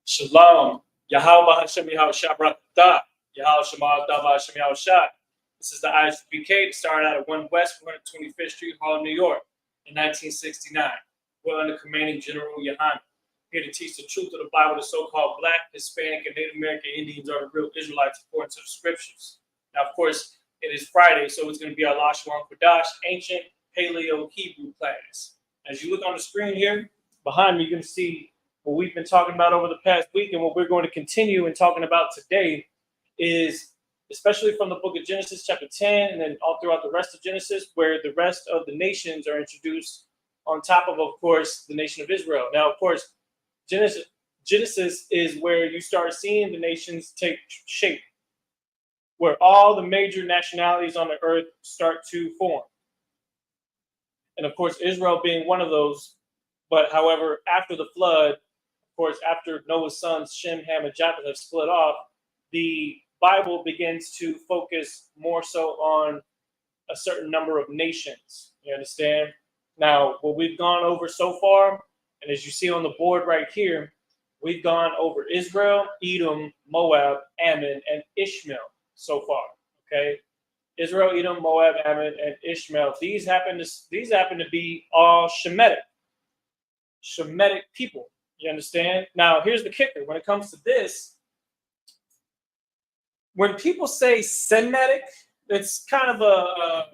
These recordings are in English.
Shalom. Yahweh Hashem Yahushua Barakatah. Yahweh Shema Dava Hashem Yahushua. This is the Isupk that started out at 1 West 125th Street, Harlem, New York in 1969. We're under commanding General Yohanan, here to teach the truth of the Bible. The so-called Black, Hispanic, and Native American Indians are the real Israelites according to the scriptures. Now, of course, it is Friday, so it's going to be our Lashwan Kodash, ancient Paleo Hebrew class. As you look on the screen here, behind me, you're going to see what we've been talking about over the past week, and what we're going to continue in talking about today is, especially from the book of Genesis chapter 10, and then all throughout the rest of Genesis, where the rest of the nations are introduced on top of course, the nation of Israel. Now, of course, Genesis is where you start seeing the nations take shape, where all the major nationalities on the earth start to form. And of course, Israel being one of those. But however, after the flood, of course, after Noah's sons, Shem, Ham, and Japheth have split off, the Bible begins to focus more so on a certain number of nations. You understand? Now, what we've gone over so far, and as you see on the board right here, we've gone over Israel, Edom, Moab, Ammon, and Ishmael so far. Okay, Israel, Edom, Moab, Ammon, and Ishmael. These happen to be all Shemitic people. You understand? Now, here's the kicker. When it comes to this, when people say Semitic, it's kind of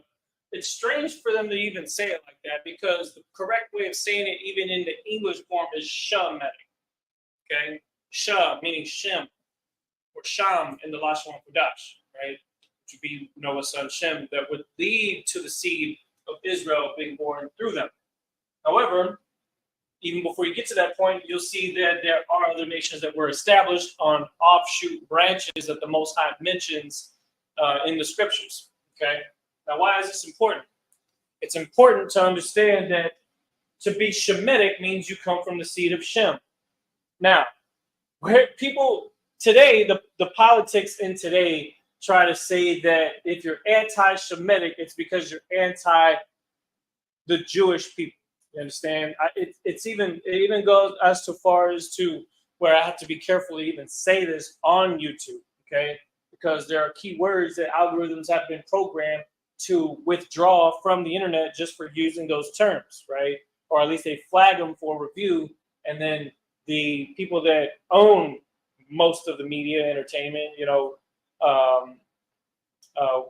it's strange for them to even say it like that, because the correct way of saying it, even in the English form, is Shemitic. Okay? Shem, meaning Shem, or Sham in the Lashon Kodash, right? Which would be Noah's son Shem, that would lead to the seed of Israel being born through them. However, even before you get to that point, you'll see that there are other nations that were established on offshoot branches that the Most High mentions in the scriptures. Okay? Now, why is this important? It's important to understand that to be Shemitic means you come from the seed of Shem. Now, where people today, the politics in today try to say that if you're anti-Shemitic, it's because you're anti the Jewish people. You understand? It even goes as far as to where I have to be careful to even say this on YouTube, okay? Because there are key words that algorithms have been programmed to withdraw from the internet just for using those terms, right? Or at least they flag them for review, and then the people that own most of the media, entertainment,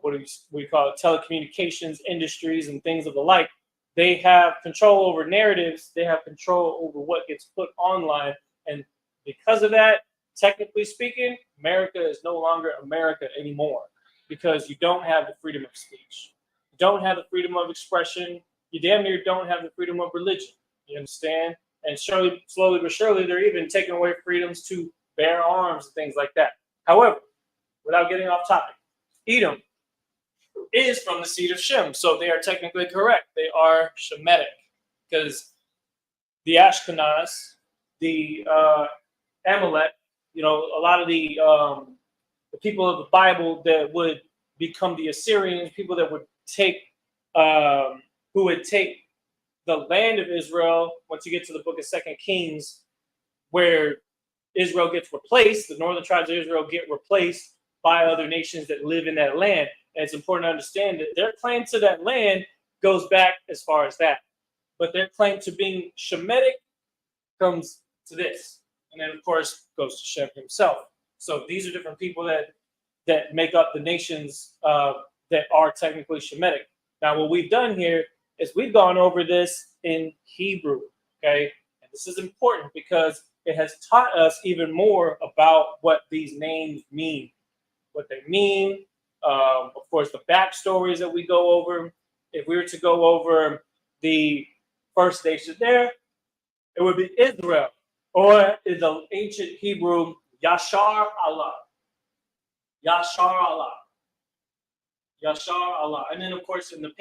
what do we call it, telecommunications industries and things of the like, they have control over narratives. They have control over what gets put online. And because of that, technically speaking, America is no longer America anymore, because you don't have the freedom of speech. You don't have the freedom of expression. You damn near don't have the freedom of religion. You understand? And slowly but surely, they're even taking away freedoms to bear arms and things like that. However, without getting off topic, Edom is from the seed of Shem, so they are technically correct. They are Shemitic, because the Ashkenaz, the Amalek, a lot of the people of the Bible that would become the Assyrians, people that would take, who would take the land of Israel, once you get to the book of 2 Kings, where Israel gets replaced, the northern tribes of Israel get replaced by other nations that live in that land. And it's important to understand that their claim to that land goes back as far as that. But their claim to being Shemitic comes to this. And then, of course, goes to Shem himself. So these are different people that make up the nations that are technically Shemitic. Now, what we've done here is we've gone over this in Hebrew, okay? And this is important because it has taught us even more about what these names mean, what they mean. Of course, the backstories that we go over. If we were to go over the first nation there, it would be Israel, or in the ancient Hebrew, Yashar Allah. Yashar Allah. Yashar Allah. And then, of course, in the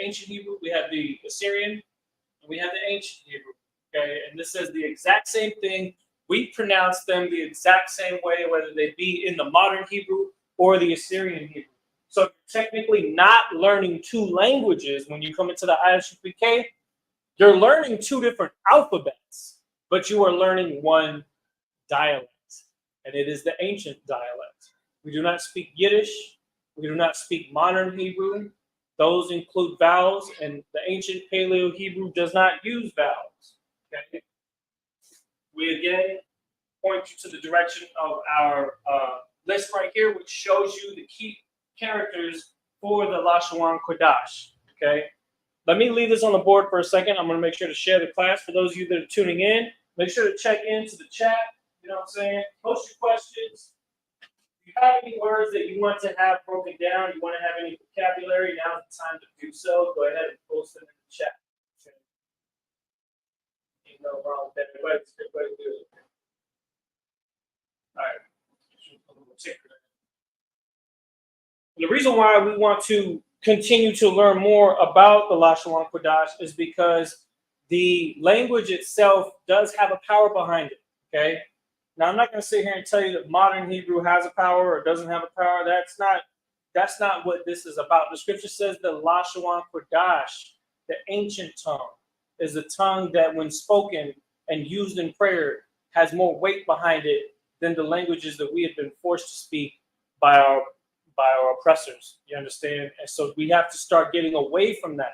ancient Hebrew, we have the Assyrian, and we have the ancient Hebrew. Okay, and this says the exact same thing. We pronounce them the exact same way, whether they be in the modern Hebrew or the Assyrian Hebrew. So you're technically not learning two languages when you come into the Isupk. You're learning two different alphabets, but you are learning one dialect, and it is the ancient dialect. We do not speak Yiddish. We do not speak modern Hebrew. Those include vowels, and the ancient Paleo Hebrew does not use vowels. Okay? We again point you to the direction of our list right here, which shows you the key characters for the Lashawan Kodash. Okay? Let me leave this on the board for a second. I'm going to make sure to share the class. For those of you that are tuning in, make sure to check into the chat. You know what I'm saying? Post your questions. If you have any words that you want to have broken down, you want to have any vocabulary, now's the time to do so. Go ahead and post them in the chat. Okay. Ain't no wrong with that. It's a good way to do it. All right. And the reason why we want to continue to learn more about the Lashawan Kodash is because the language itself does have a power behind it. Okay. Now, I'm not going to sit here and tell you that modern Hebrew has a power or doesn't have a power. That's not what this is about. The scripture says the Lashawan Kodash, the ancient tongue, is a tongue that when spoken and used in prayer has more weight behind it than the languages that we have been forced to speak by our oppressors. You understand? And so we have to start getting away from that.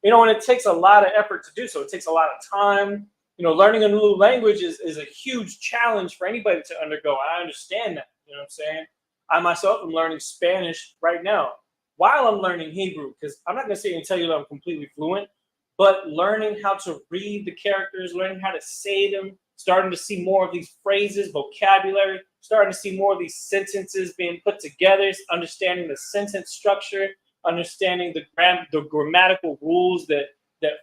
You know, and it takes a lot of effort to do so. It takes a lot of time. You know, learning a new language is a huge challenge for anybody to undergo. I understand that. You know what I'm saying? I myself am learning Spanish right now while I'm learning Hebrew, because I'm not going to sit here and tell you that I'm completely fluent, but learning how to read the characters, learning how to say them, starting to see more of these phrases, vocabulary, starting to see more of these sentences being put together, understanding the sentence structure, understanding the grammatical rules that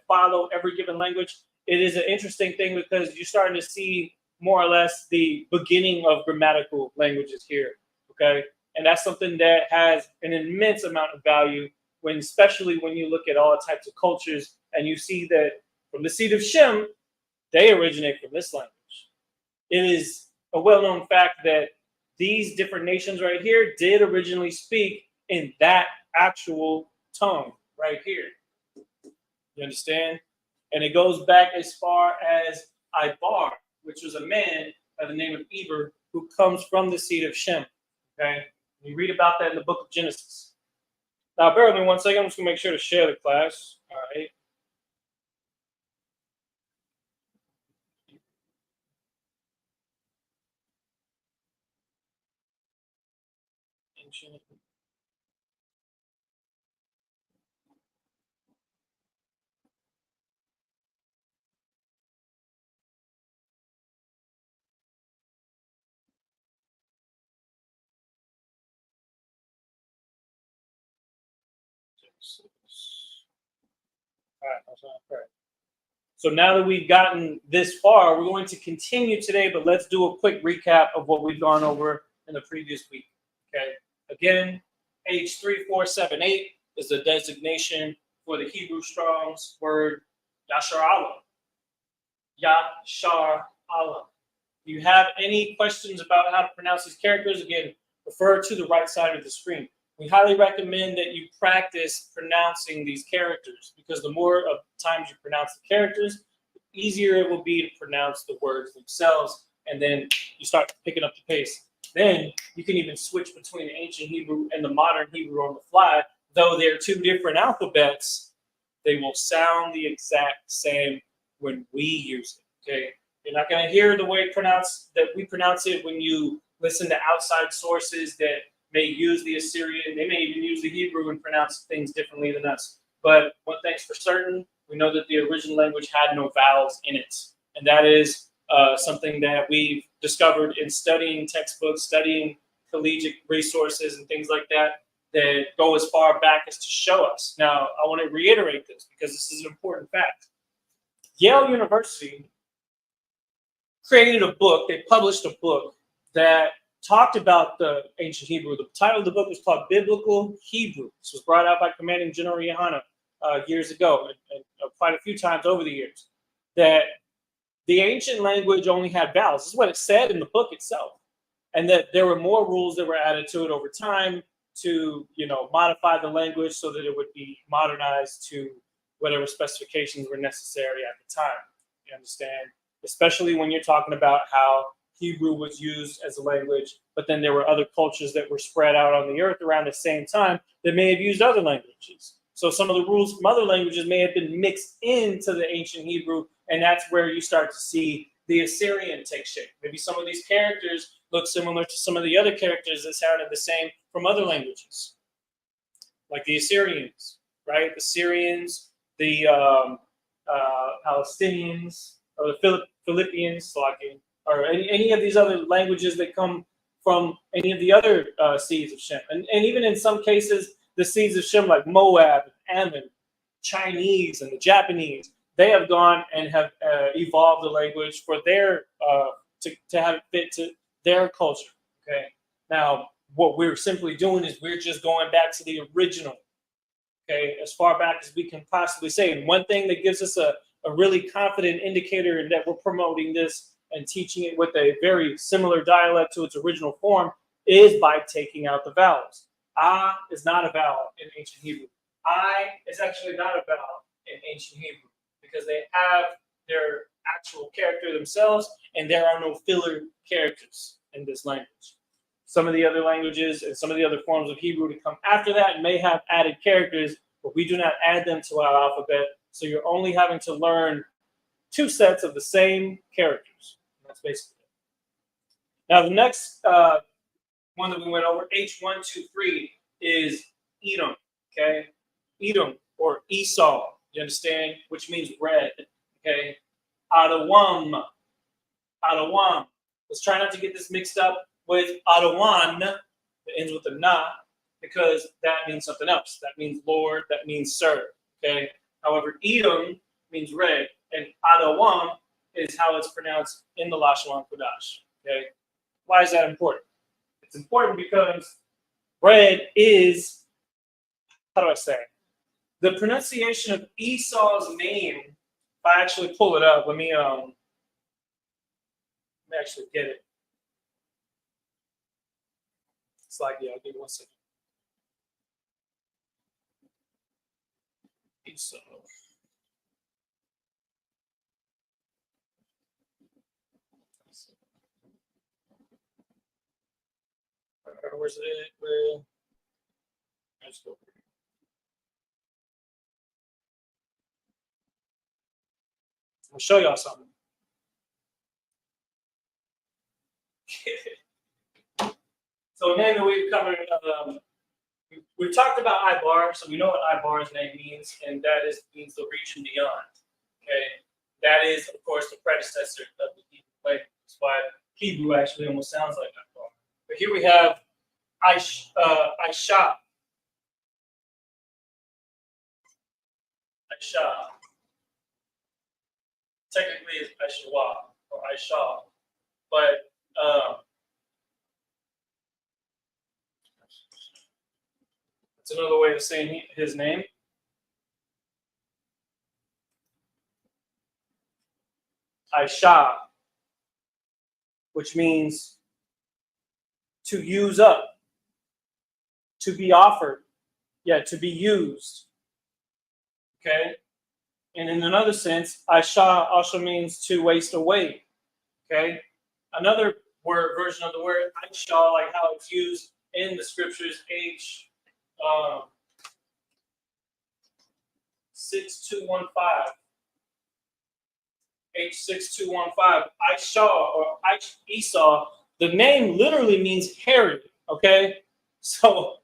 follow every given language. It is an interesting thing because you're starting to see more or less the beginning of grammatical languages here, okay? And that's something that has an immense amount of value especially when you look at all types of cultures and you see that from the seed of Shem, they originate from this language. It is a well-known fact that these different nations right here did originally speak in that actual tongue right here. You understand? And it goes back as far as Ibar, which was a man by the name of Eber who comes from the seed of Shem. Okay? You read about that in the book of Genesis. Now, bear with me one second. I'm just going to make sure to share the class. All right. Ancient. All right, that's not correct. So now that we've gotten this far, we're going to continue today, but let's do a quick recap of what we've gone over in the previous week. Okay. Again, H3478 is the designation for the Hebrew Strong's word Yashar Allah. Yashar Allah. If you have any questions about how to pronounce these characters, again, refer to the right side of the screen. we highly recommend that you practice pronouncing these characters, because the more of times you pronounce the characters, the easier it will be to pronounce the words themselves, and then you start picking up the pace. Then you can even switch between the ancient Hebrew and the modern Hebrew on the fly. Though they're two different alphabets, they will sound the exact same when we use it. Okay, you're not going to hear the way we pronounce it when you listen to outside sources that may use the Assyrian. They may even use the Hebrew and pronounce things differently than us. But one thing's for certain, we know that the original language had no vowels in it. And that is something that we've discovered in studying textbooks, studying collegiate resources and things like that, that go as far back as to show us. Now, I want to reiterate this because this is an important fact. Yale University created a book, they published a book that talked about the ancient Hebrew. The title of the book was called Biblical Hebrew. This was brought out by Commanding General Yohana years ago, and quite a few times over the years, that the ancient language only had vowels. This is what it said in the book itself. And that there were more rules that were added to it over time to, modify the language so that it would be modernized to whatever specifications were necessary at the time. You understand? Especially when you're talking about how Hebrew was used as a language, but then there were other cultures that were spread out on the earth around the same time that may have used other languages. So some of the rules from other languages may have been mixed into the ancient Hebrew, and that's where you start to see the Assyrian take shape. Maybe some of these characters look similar to some of the other characters that sounded the same from other languages, like the Assyrians, right? The Syrians, the Palestinians, or the Philippians, or any of these other languages that come from any of the other seeds of Shem. And even in some cases, the seeds of Shem, like Moab, and Ammon, Chinese, and the Japanese, they have gone and have evolved the language for their to have it fit to their culture. Okay. Now, what we're simply doing is we're just going back to the original. Okay, as far back as we can possibly say. And one thing that gives us a really confident indicator that we're promoting this and teaching it with a very similar dialect to its original form is by taking out the vowels. Ah is not a vowel in ancient Hebrew. I is actually not a vowel in ancient Hebrew because they have their actual character themselves, and there are no filler characters in this language. Some of the other languages and some of the other forms of Hebrew to come after that may have added characters, but we do not add them to our alphabet. So you're only having to learn two sets of the same characters. That's basically it. Now, the next one that we went over, H123, is Edom. Okay, Edom or Esau. You understand? Which means red. Okay, Adawam. Adawam. Let's try not to get this mixed up with Adawan, that ends with a na, because that means something else. That means Lord. That means sir. Okay. However, Edom means red, and Adawam is how it's pronounced in the Lashon Kodash. Okay. Why is that important? It's important because red is, how do I say? The pronunciation of Esau's name. If I actually pull it up, let me actually get it. It's like, yeah, I'll give you 1 second. Esau. Where's it? Let's go. I'll show y'all something. So, name that we've covered, we've talked about Ibar, so we know what Ibar's name means, and that means the region beyond. Okay, that is, of course, the predecessor of the Hebrew language. That's why Hebrew actually almost sounds like Ibar. But here we have Aisha. Aisha. Technically, it's Aishawa or Aisha, but it's another way of saying his name. Aisha, which means to use up, to be offered, to be used. Okay, and in another sense, Aisha also means to waste away. Okay, another version of the word Aisha, like how it's used in the scriptures, um, 6215. H6215, Aisha or Esau, the name literally means hairy. Okay, so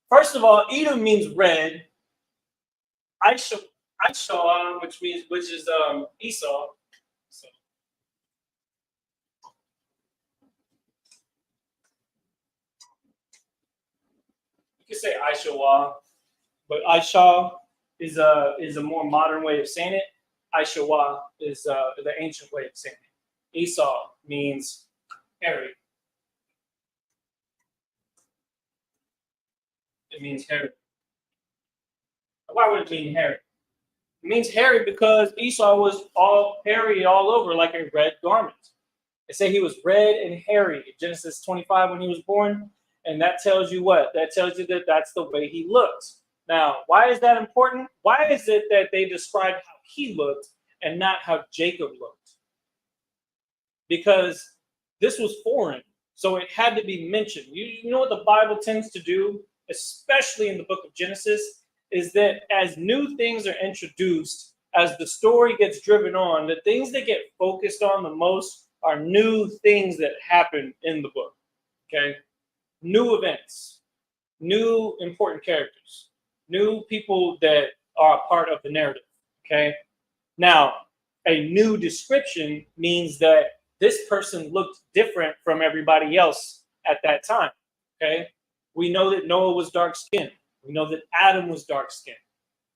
first of all, Edom means red. Aisha, which is Esau. So you could say Aishawa, but Aisha is a more modern way of saying it. Aishawa is the ancient way of saying it. Esau means hairy. It means hairy. Why would it mean hairy? It means hairy because Esau was all hairy all over, like a red garment. They say he was red and hairy in Genesis 25 when he was born. And that tells you what? That tells you that that's the way he looked. Now, why is that important? Why is it that they described how he looked and not how Jacob looked? Because this was foreign, so it had to be mentioned. You know what the Bible tends to do, especially in the book of Genesis, is that as new things are introduced, as the story gets driven on, the things that get focused on the most are new things that happen in the book. Okay? New events, new important characters, new people that are a part of the narrative. Okay? Now, a new description means that this person looked different from everybody else at that time. Okay? We know that Noah was dark skinned. We know that Adam was dark skinned.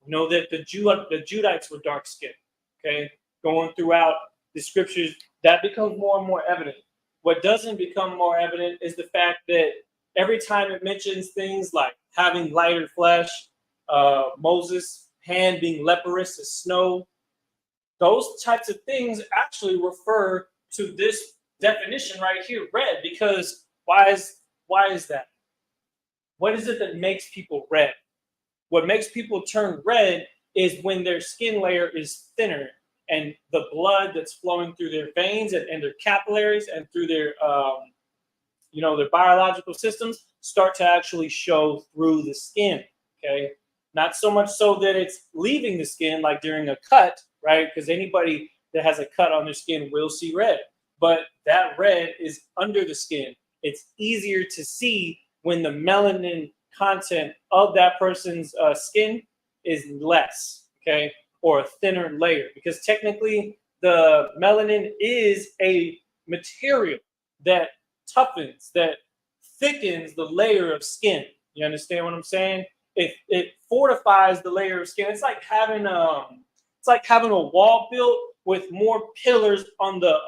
We know that the Judites were dark skinned. Okay? Going throughout the scriptures, that becomes more and more evident. What doesn't become more evident is the fact that every time it mentions things like having lighter flesh, Moses' hand being leprous as snow, those types of things actually refer to this definition right here, red. Because why is that? What is it that makes people red? What makes people turn red is when their skin layer is thinner and the blood that's flowing through their veins and their capillaries and through their their biological systems start to actually show through the skin. Okay, not so much so that it's leaving the skin like during a cut, right? Because anybody that has a cut on their skin will see red, but that red is under the skin. It's easier to see when the melanin content of that person's skin is less, okay, or a thinner layer, because technically the melanin is a material that toughens, that thickens the layer of skin. You understand what I'm saying? It fortifies the layer of skin. It's like having a wall built with more pillars on the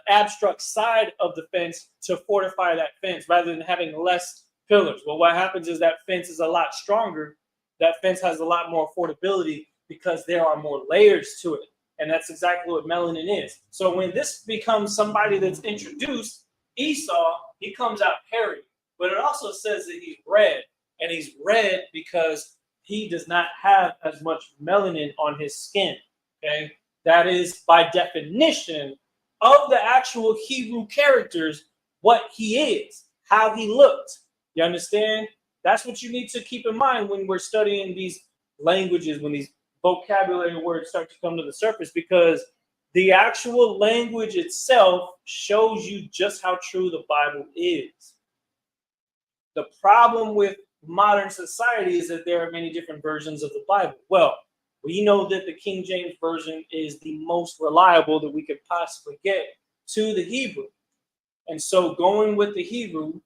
abstract side of the fence to fortify that fence rather than having less pillars. Well, what happens is that fence is a lot stronger. That fence has a lot more affordability because there are more layers to it. And that's exactly what melanin is. So when this becomes somebody that's introduced, Esau, he comes out hairy. But it also says that he's red. And he's red because he does not have as much melanin on his skin. Okay? That is, by definition of the actual Hebrew characters, what he is, how he looked. You understand? That's what you need to keep in mind when we're studying these languages, when these vocabulary words start to come to the surface, because the actual language itself shows you just how true the Bible is. The problem with modern society is that there are many different versions of the Bible. Well, we know that the King James Version is the most reliable that we could possibly get to the Hebrew. And so going with the Hebrew,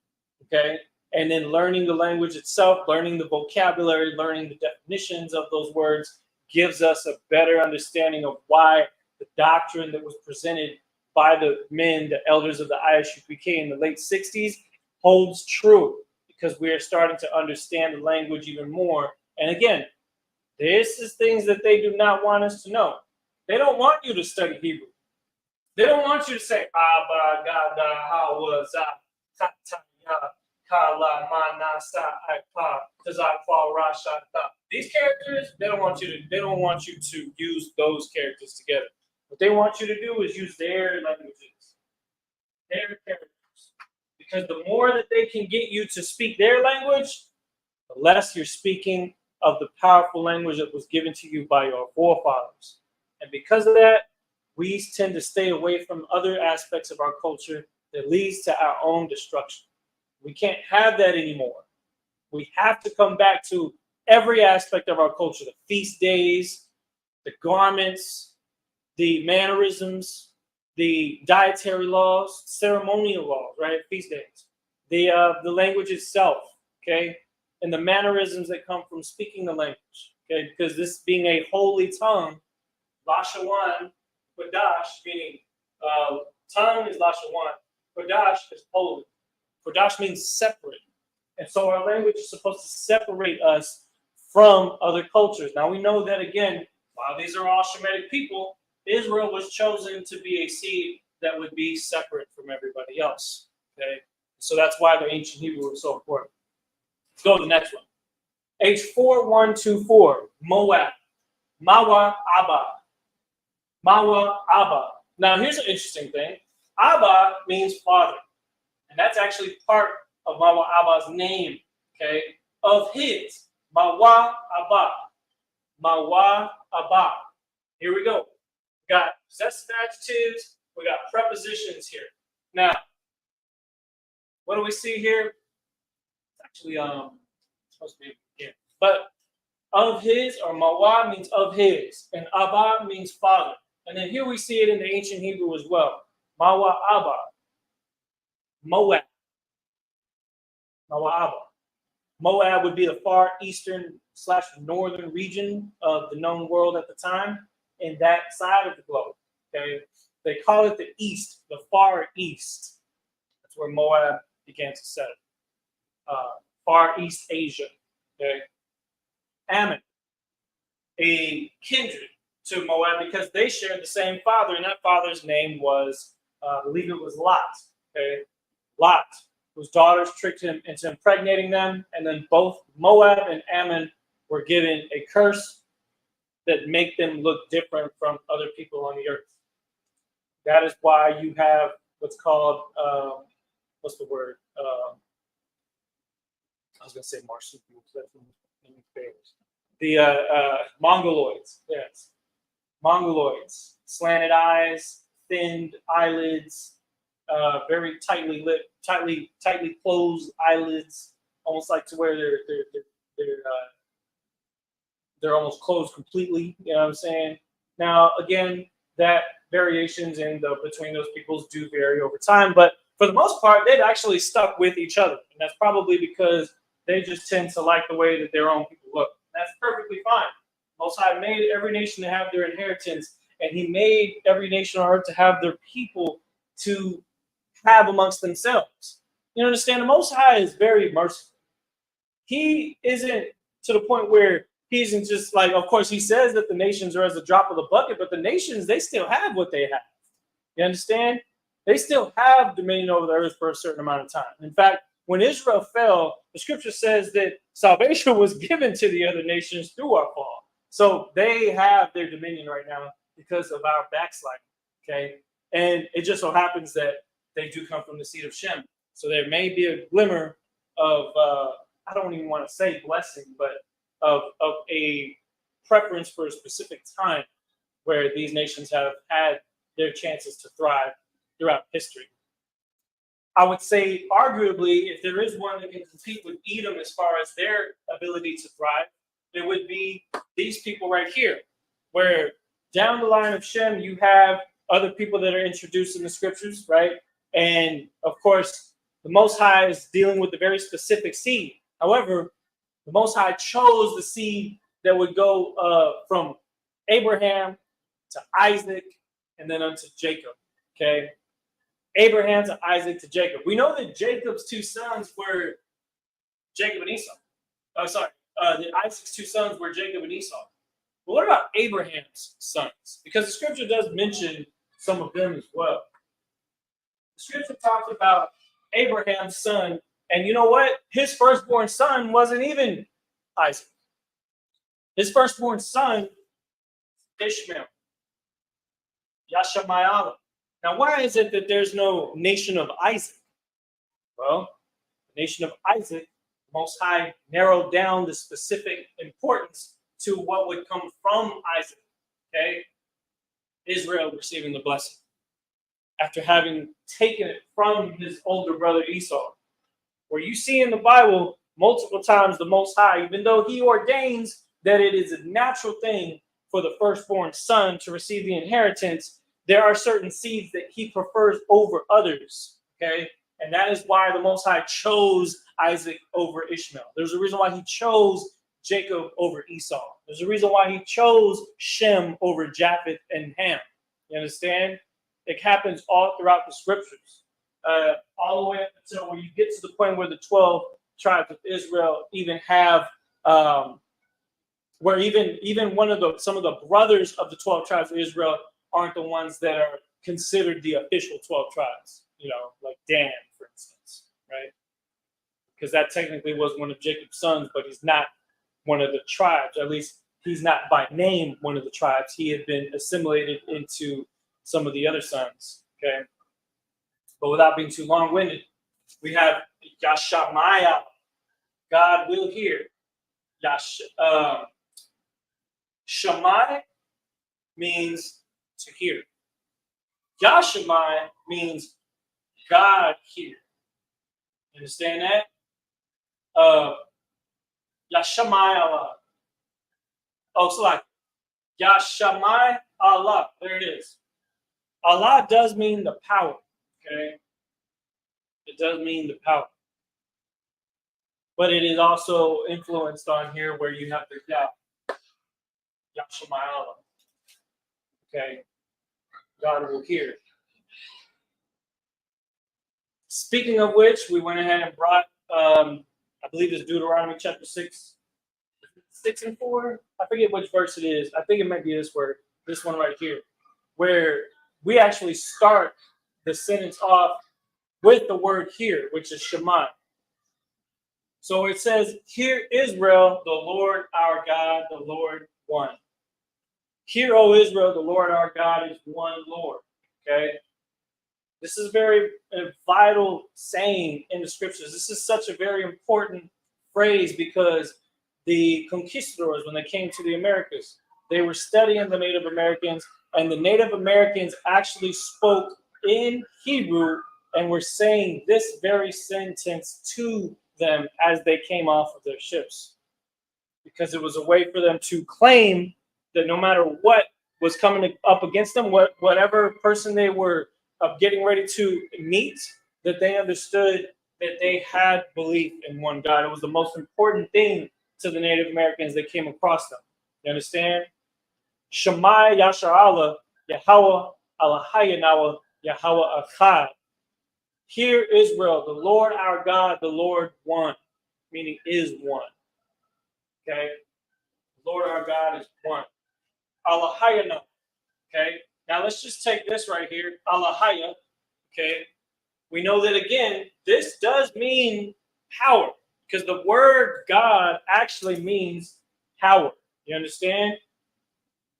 okay, and then learning the language itself, learning the vocabulary, learning the definitions of those words gives us a better understanding of why the doctrine that was presented by the men, the elders of the Isupk in the late 60s holds true, because we are starting to understand the language even more. And again, this is things that they do not want us to know. They don't want you to study Hebrew. They don't want you to say, Abba, Gada, Hawa, Za, Kataya, Kala, Mana, Sa, Ipa, Tazak, Fa, Ra, Sha, Ta. These characters, they don't want you to use those characters together. What they want you to do is use their languages, their characters. Because the more that they can get you to speak their language, the less you're speaking of the powerful language that was given to you by your forefathers. And because of that, we tend to stay away from other aspects of our culture that leads to our own destruction. We can't have that anymore. We have to come back to every aspect of our culture, the feast days, the garments, the mannerisms, the dietary laws, ceremonial laws, right? Feast days, the language itself, okay, and the mannerisms that come from speaking the language, okay, because this being a holy tongue, Lashawan, Kodash, meaning tongue is Lashawan, Kodash is holy. Kodash means separate, and so our language is supposed to separate us from other cultures. Now we know that again, while these are all Shemitic people, Israel was chosen to be a seed that would be separate from everybody else. Okay, so that's why the ancient Hebrew was so important. Let's go to the next one. H4124, Moab, Mawa Abba, Mawa Abba. Now here's an interesting thing. Abba means father, and that's actually part of Mawa Abba's name. Okay, of his Mawa Abba, Mawa Abba. Here we go. We got possessive adjectives, we got prepositions here. Now, what do we see here? It's actually supposed to be here. But of his, or mawa means of his, and abba means father. And then here we see it in the ancient Hebrew as well. Mawa abba, Moab, Mawa abba. Moab would be the far eastern / northern region of the known world at the time. In that side of the globe, okay, they call it the East, the Far East. That's where Moab began to settle. Far East Asia, okay. Ammon, a kindred to Moab because they shared the same father, and that father's name was, I believe it was Lot. Okay, Lot, whose daughters tricked him into impregnating them, and then both Moab and Ammon were given a curse that make them look different from other people on the earth. That is why you have what's called, what's the word? I was going to say marsupials. That's the mongoloids. Yes, mongoloids. Slanted eyes, thinned eyelids, very tightly lit, tightly closed eyelids, almost like to where they're almost closed completely. You know what I'm saying? Now, again, that variations between those peoples do vary over time, but for the most part, they've actually stuck with each other, and that's probably because they just tend to like the way that their own people look. That's perfectly fine. Most High made every nation to have their inheritance, and He made every nation on earth to have their people to have amongst themselves. You understand? The Most High is very merciful. He isn't to the point where He isn't just like, of course, He says that the nations are as a drop of the bucket, but the nations, they still have what they have. You understand? They still have dominion over the earth for a certain amount of time. In fact, when Israel fell, the scripture says that salvation was given to the other nations through our fall. So they have their dominion right now because of our backsliding. Okay. And it just so happens that they do come from the seed of Shem. So there may be a glimmer of, I don't even want to say blessing, but of a preference for a specific time where these nations have had their chances to thrive throughout history. I would say, arguably, if there is one that can compete with Edom as far as their ability to thrive, it would be these people right here, where down the line of Shem, you have other people that are introduced in the scriptures, right? And of course, the Most High is dealing with a very specific seed. However, the Most High chose the seed that would go from Abraham to Isaac and then unto Jacob, okay? Abraham to Isaac to Jacob. We know that Jacob's two sons were Jacob and Esau. That Isaac's two sons were Jacob and Esau. But what about Abraham's sons? Because the scripture does mention some of them as well. The scripture talks about Abraham's son And you know what? His firstborn son wasn't even Isaac. His firstborn son, Ishmael, Yashamayala. Now, why is it that there's no nation of Isaac? Well, the nation of Isaac, Most High narrowed down the specific importance to what would come from Isaac. Okay? Israel receiving the blessing after having taken it from his older brother Esau. Where you see in the Bible multiple times the Most High, even though he ordains that it is a natural thing for the firstborn son to receive the inheritance, there are certain seeds that he prefers over others. Okay? And that is why the Most High chose Isaac over Ishmael. There's a reason why he chose Jacob over Esau. There's a reason why he chose Shem over Japheth and Ham. You understand? It happens all throughout the scriptures. All the way up until when you get to the point where the 12 tribes of Israel even have, where even some of the brothers of the 12 tribes of Israel aren't the ones that are considered the official 12 tribes. You know, like Dan, for instance, right? Because that technically was one of Jacob's sons, but he's not one of the tribes. At least he's not by name one of the tribes. He had been assimilated into some of the other sons. Okay. But without being too long-winded, we have Yashamaya. God will hear. Shammai means to hear. Yashamai means God hear. Understand that? Yashamai Allah. Oh, so like Yashamai Allah. There it is. Allah does mean the power. Okay? It does mean the power. But it is also influenced on here where you have the Yashamai Allah. Okay? God will hear. Speaking of which, we went ahead and brought, I believe it's Deuteronomy chapter 6 and 4. I forget which verse it is. I think it might be this one right here, where we actually start the sentence off with the word hear, which is Shema. So it says, "Hear Israel, the Lord our God, the Lord one." Hear, O Israel, the Lord our God is one Lord. Okay? This is a vital saying in the scriptures. This is such a very important phrase because the conquistadors, when they came to the Americas, they were studying the Native Americans, and the Native Americans actually spoke in Hebrew and were saying this very sentence to them as they came off of their ships, because it was a way for them to claim that no matter what was coming up against them, whatever person they were getting ready to meet, that they understood that they had belief in one God. It was the most important thing to the Native Americans that came across them. You understand? Shemai Yashar Allah, Yahweh Allahayanawa, Yahweh Achad. Hear Israel, the Lord our God, the Lord one, meaning is one. Okay? The Lord our God is one. Allahayana. Okay? Now let's just take this right here. Allahaya. Okay? We know that again, this does mean power, because the word God actually means power. You understand?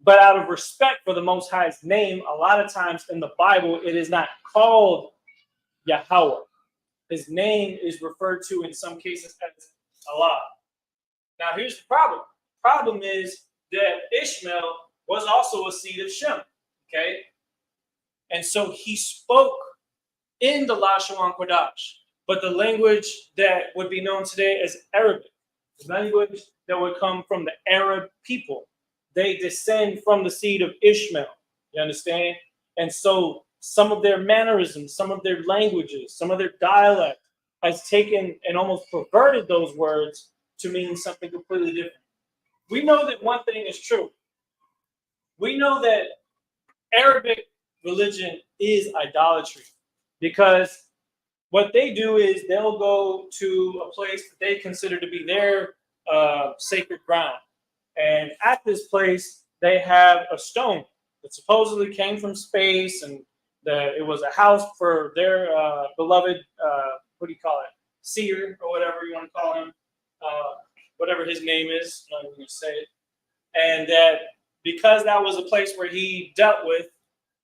But out of respect for the Most High's name, a lot of times in the Bible, it is not called Yahweh. His name is referred to in some cases as Allah. Now, here's the problem. Problem is that Ishmael was also a seed of Shem. Okay? And so he spoke in the Lashawan Kodash, but the language that would be known today as Arabic, the language that would come from the Arab people. They descend from the seed of Ishmael. You understand? And so some of their mannerisms, some of their languages, some of their dialect has taken and almost perverted those words to mean something completely different. We know that one thing is true. We know that Arabic religion is idolatry, because what they do is they'll go to a place that they consider to be their sacred ground. And at this place, they have a stone that supposedly came from space, and it was a house for their beloved, what do you call it? seer or whatever you want to call him, whatever his name is. I'm not even going to say it. And that because that was a place where he dealt with,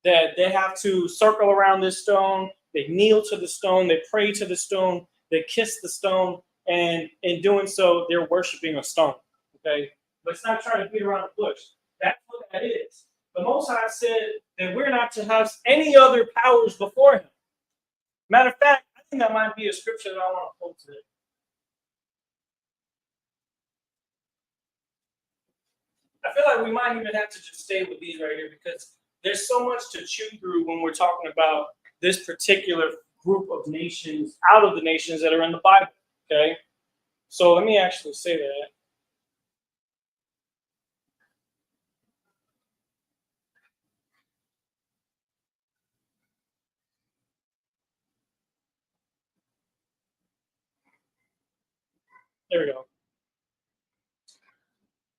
that they have to circle around this stone, they kneel to the stone, they pray to the stone, they kiss the stone, and in doing so, they're worshiping a stone. Okay? Let's not try to beat around the bush. That's what that is. The Most High said that we're not to have any other powers before him. Matter of fact, I think that might be a scripture that I want to quote today. I feel like we might even have to just stay with these right here because there's so much to chew through when we're talking about this particular group of nations out of the nations that are in the Bible. Okay? So let me actually say that. There we go.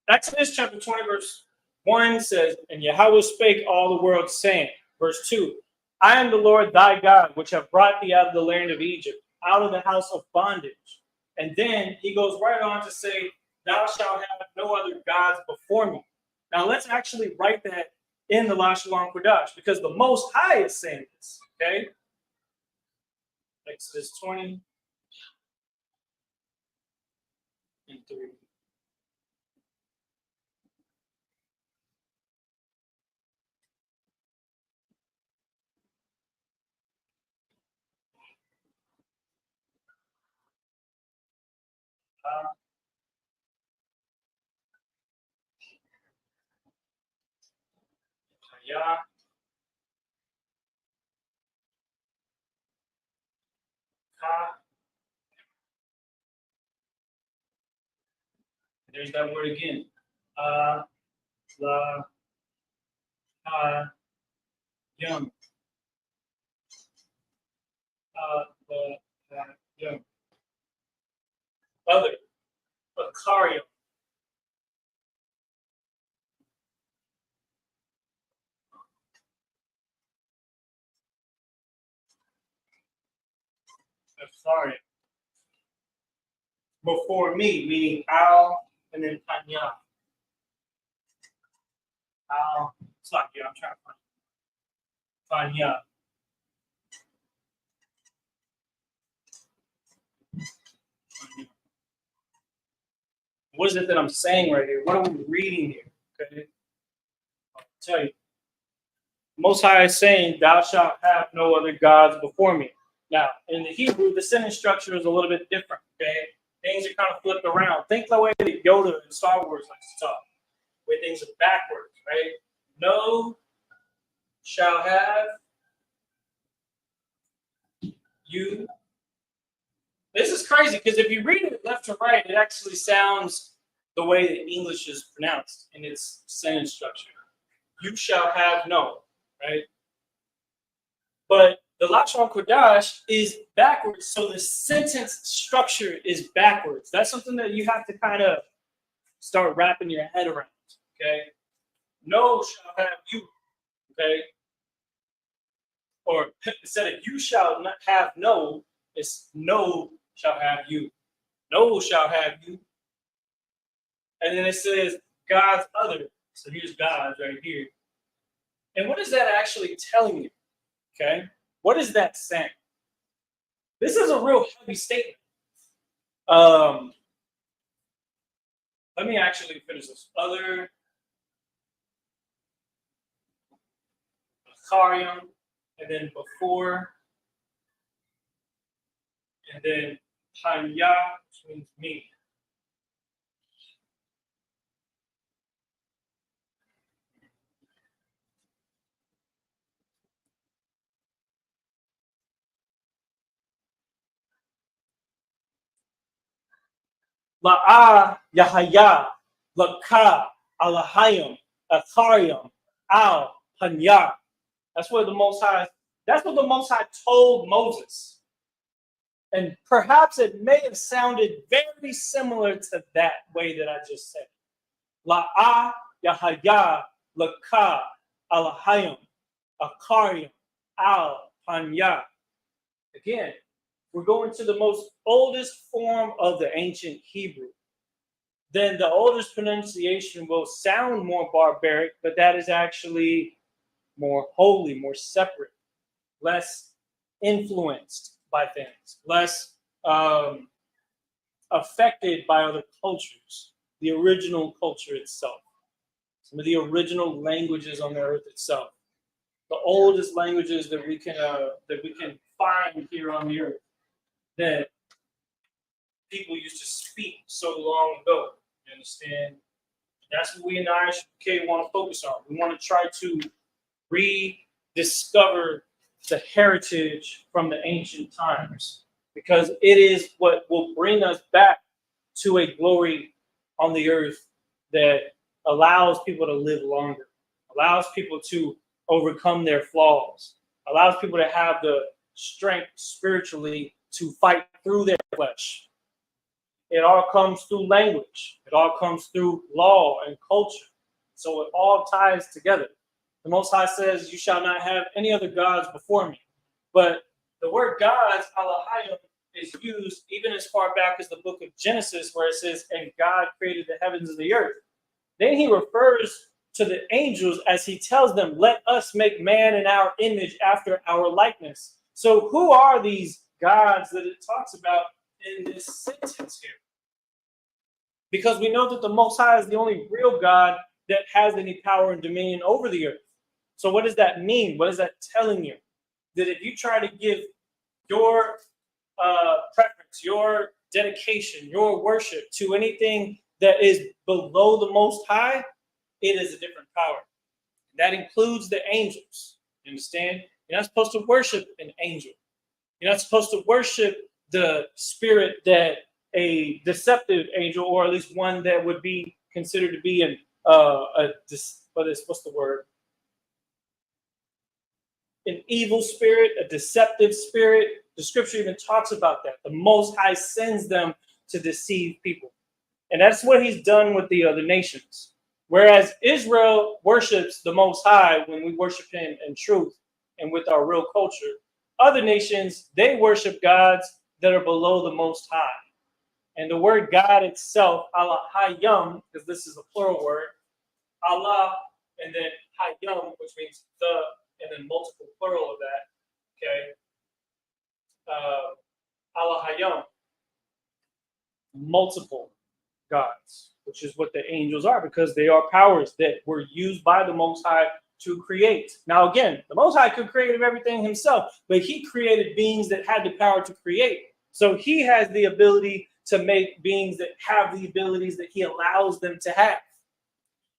Exodus chapter 20, verse 1 says, and Yahweh spake all the world, saying, verse 2, I am the Lord thy God, which have brought thee out of the land of Egypt, out of the house of bondage. And then he goes right on to say, thou shalt have no other gods before me. Now let's actually write that in the Lashalom Kodash, because the Most High is saying this, okay? Exodus 20 and 3. Yeah. There's that word again. La, yum. Yum. Other. Akarium. Akarium. Before me, meaning Al and then Panya. Al. It's like, yeah, I'm trying to find Panya. What is it that I'm saying right here? What are we reading here? Okay. I'll tell you. Most High is saying, thou shalt have no other gods before me. Now, in the Hebrew, the sentence structure is a little bit different. Okay. Things are kind of flipped around. Think the way that Yoda in Star Wars likes to talk, where things are backwards, right? No shall have you. This is crazy because if you read it left to right, it actually sounds the way that English is pronounced in its sentence structure. You shall have no, right? But the Lashon Kodash is backwards, so the sentence structure is backwards. That's something that you have to kind of start wrapping your head around, okay? No shall have you, okay? Or instead of you shall not have no, it's no shall have you. No shall have you. And then it says God's other. So here's God's right here. And what is that actually telling you? Okay? What is that saying? This is a real heavy statement. Let me actually finish this. Other Akarium, and then before, and then Hanya, which means me. La'a Yahaya, Laka, Alahayim, Akarium, Al, Hanya. That's what the Most High told Moses. And perhaps it may have sounded very similar to that way that I just said. La'a Yahaya, Laka, Alahayim, Akarium, Al, Hanya. Again, we're going to the most oldest form of the ancient Hebrew. Then the oldest pronunciation will sound more barbaric, but that is actually more holy, more separate, less influenced by things, less affected by other cultures, the original culture itself, some of the original languages on the earth itself, the oldest languages that we can find here on the earth that people used to speak so long ago. You understand? That's what we in the Isupk want to focus on. We want to try to rediscover the heritage from the ancient times, because it is what will bring us back to a glory on the earth that allows people to live longer, allows people to overcome their flaws, allows people to have the strength spiritually to fight through their flesh. It all comes through language. It all comes through law and culture. So it all ties together. The Most High says, "You shall not have any other gods before me." But the word gods, Elohim, is used even as far back as the book of Genesis, where it says, "And God created the heavens and the earth." Then he refers to the angels as he tells them, "Let us make man in our image after our likeness." So who are these gods that it talks about in this sentence here? Because we know that the Most High is the only real God that has any power and dominion over the earth. So what does that mean? What is that telling you? That if you try to give your preference, your dedication, your worship to anything that is below the Most High, it is a different power. That includes the angels. You understand? You're not supposed to worship an angel. You're not supposed to worship the spirit that a deceptive angel, or at least one that would be considered to be what's the word? An evil spirit, a deceptive spirit. The scripture even talks about that. The Most High sends them to deceive people. And that's what he's done with the other nations. Whereas Israel worships the Most High when we worship him in truth and with our real culture, other nations, they worship gods that are below the Most High. And the word God itself, Allah Hayyam, because this is a plural word, Allah, and then Hayyam, which means the, and then multiple plural of that, okay? Allah Hayyam, multiple gods, which is what the angels are, because they are powers that were used by the Most High to create. Now, again, the Most High could create everything himself, but he created beings that had the power to create. So he has the ability to make beings that have the abilities that he allows them to have.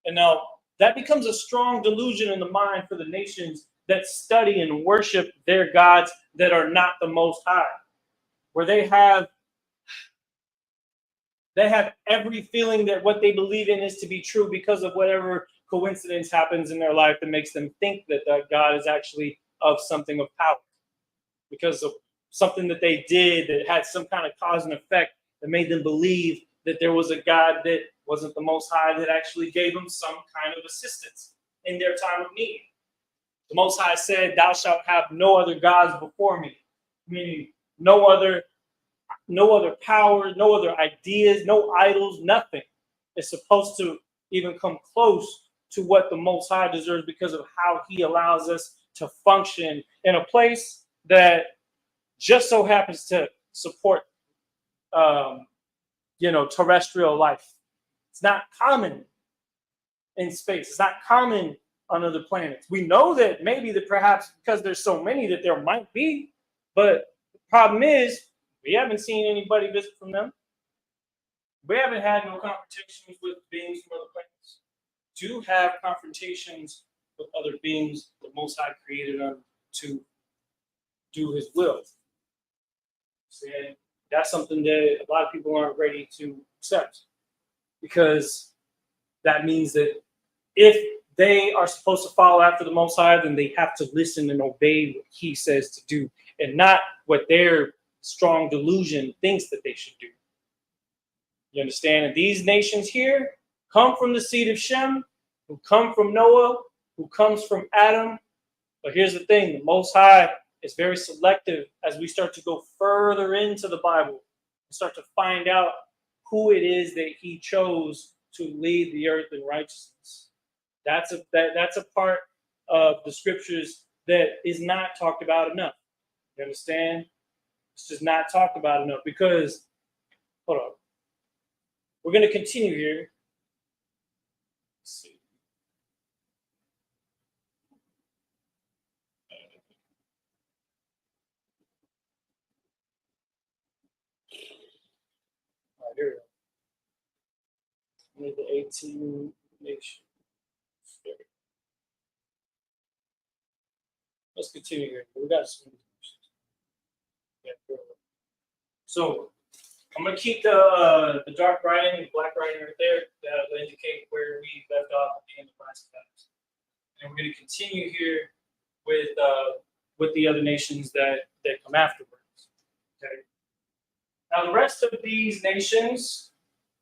And now that becomes a strong delusion in the mind for the nations that study and worship their gods that are not the Most High, where they have every feeling that what they believe in is to be true because of whatever coincidence happens in their life that makes them think that that God is actually of something of power, because of something that they did that had some kind of cause and effect that made them believe that there was a God that wasn't the Most High, that actually gave them some kind of assistance in their time of need. The Most High said, "Thou shalt have no other gods before me," meaning no other power, no other ideas, no idols, nothing is supposed to even come close to what the Most High deserves, because of how he allows us to function in a place that just so happens to support terrestrial life. It's not common in space. It's not common on other planets. We know that maybe that perhaps because there's so many that there might be, but the problem is we haven't seen anybody visit from them. We haven't had no confrontations with beings from other planets. To have confrontations with other beings, the Most High created them to do his will. And that's something that a lot of people aren't ready to accept, because that means that if they are supposed to follow after the Most High, then they have to listen and obey what he says to do, and not what their strong delusion thinks that they should do. You understand? And these nations here come from the seed of Shem, who come from Noah, who comes from Adam. But here's the thing: the Most High It's very selective as we start to go further into the Bible and start to find out who it is that he chose to lead the earth in righteousness. That's a part of the scriptures that is not talked about enough. You understand? It's just not talked about enough because, hold on. We're going to continue here. Let's see. All right, here we go. Need the 18 nations. Let's continue here. We got some. Yeah, so I'm gonna keep the dark writing and black writing right there. That will indicate where we left off at the end of last class. And we're gonna continue here with the other nations that come afterwards. Okay. Now the rest of these nations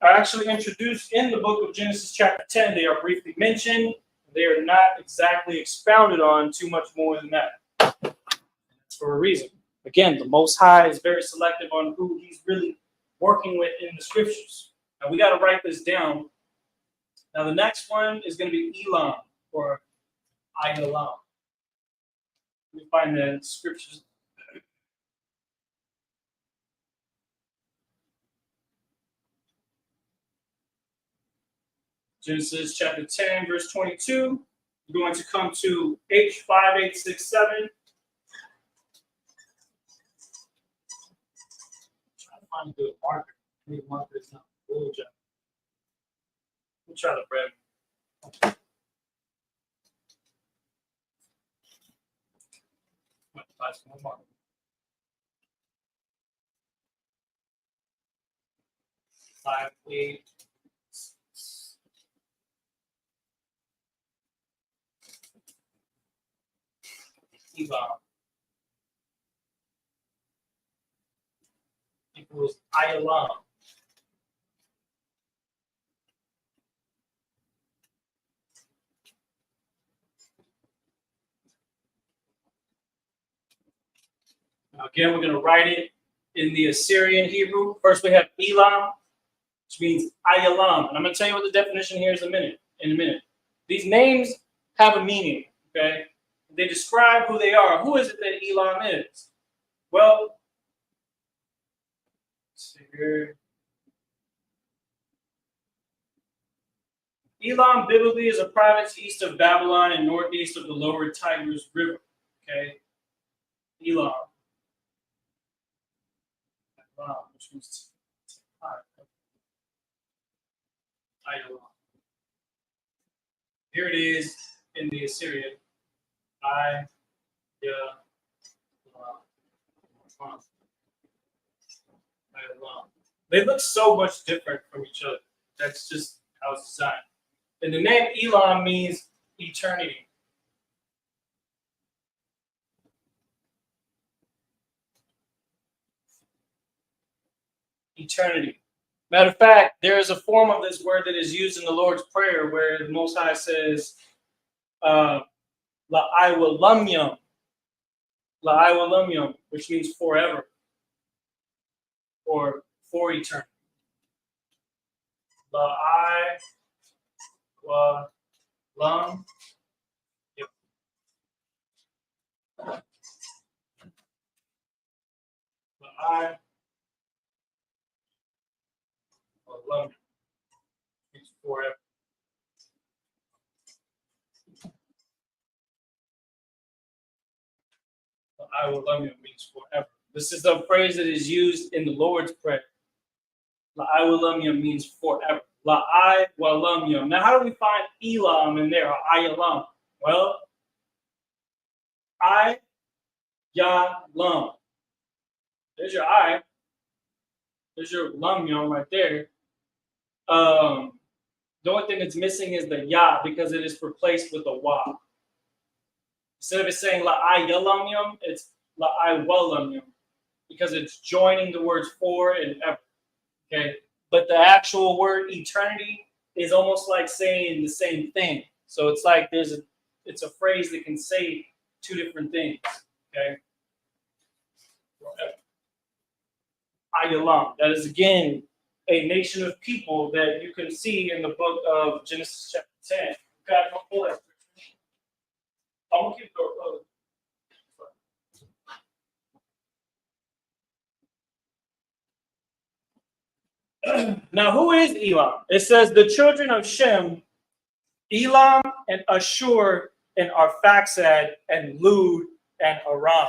are actually introduced in the book of Genesis chapter 10. They are briefly mentioned. They are not exactly expounded on too much more than that. That's for a reason. Again, the Most High is very selective on who he's really working with in the scriptures. Now we got to write this down. Now the next one is going to be Elam or Ayalam. Let me find the scriptures. Genesis chapter 10, verse 22. We're going to come to H5867. Trying to find a good marker. Any marker is not a full job. We'll try the bread. One more. 5, 8. Equals Ayalam. Now again, we're going to write it in the Assyrian Hebrew. First, we have Elam, which means Ayalam. And I'm going to tell you what the definition here is in a minute. These names have a meaning, okay? They describe who they are. Who is it that Elam is? Well, let's see here. Elam biblically is a province east of Babylon and northeast of the lower Tigris River. Okay, Elam. Which means Ayalam. Here it is in the Assyrian. They look so much different from each other. That's just how it's designed. And the name Elam means eternity. Eternity. Matter of fact, there is a form of this word that is used in the Lord's Prayer where the Most High says, La'awalamyam, which means forever or for eternity. La'awalam. La'awalam means forever. I will love you means forever. This is a phrase that is used in the Lord's Prayer. I will love you means forever. I will love you. Now, how do we find Elam in there or Ayalam? Well, Lam. There's your I. There's your lam right there. The only thing that's missing is the ya because it is replaced with a wa. Instead of it saying la'ayalamyam, it's la'awalamyam because it's joining the words for and ever. Okay, but the actual word eternity is almost like saying the same thing. So it's like it's a phrase that can say two different things. Okay, Ayalam. That is again a nation of people that you can see in the book of Genesis chapter 10. God, don't pull that. I'm gonna keep going. Now, who is Elam? It says the children of Shem, Elam and Ashur and Arphaxad and Lud and Aram.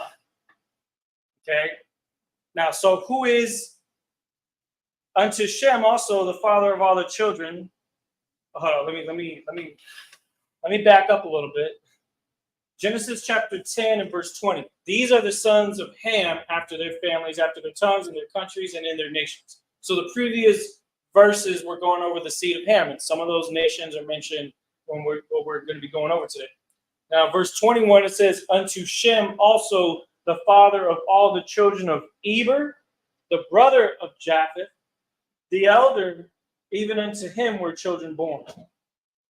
Okay. Now, so who is unto Shem also the father of all the children? Hold on, let me back up a little bit. Genesis chapter 10 and verse 20. These are the sons of Ham after their families, after their tongues, and their countries, and in their nations. So the previous verses were going over the seed of Ham, and some of those nations are mentioned when what we're going to be going over today. Now, verse 21, it says, unto Shem also the father of all the children of Eber, the brother of Japheth, the elder, even unto him were children born.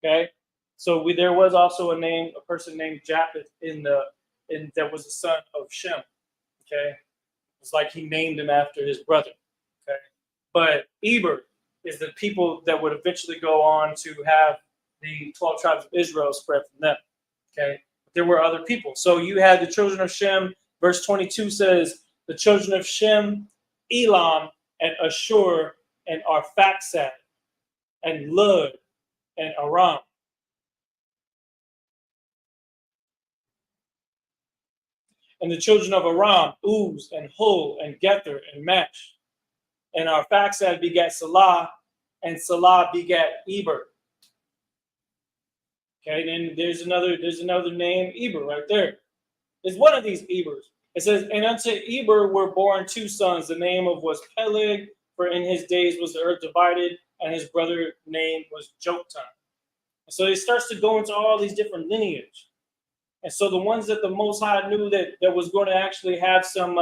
Okay, so there was also a person named Japheth that was the son of Shem. Okay, it's like he named him after his brother. Okay, but Eber is the people that would eventually go on to have the 12 tribes of Israel spread from them. Okay, but there were other people. So you had the children of Shem. Verse 22 says, the children of Shem, Elam, and Ashur, and Arphaxad, and Lud, and Aram. And the children of Aram, Uz, and Hul, and Gether, and Mesh. And Arphaxad begat Salah, and Salah begat Eber. Okay, then there's another name, Eber, right there. It's one of these Ebers. It says, and unto Eber were born two sons. The name of was Peleg, for in his days was the earth divided, and his brother name was Joktan. And so it starts to go into all these different lineage. And so the ones that the Most High knew that was going to actually have some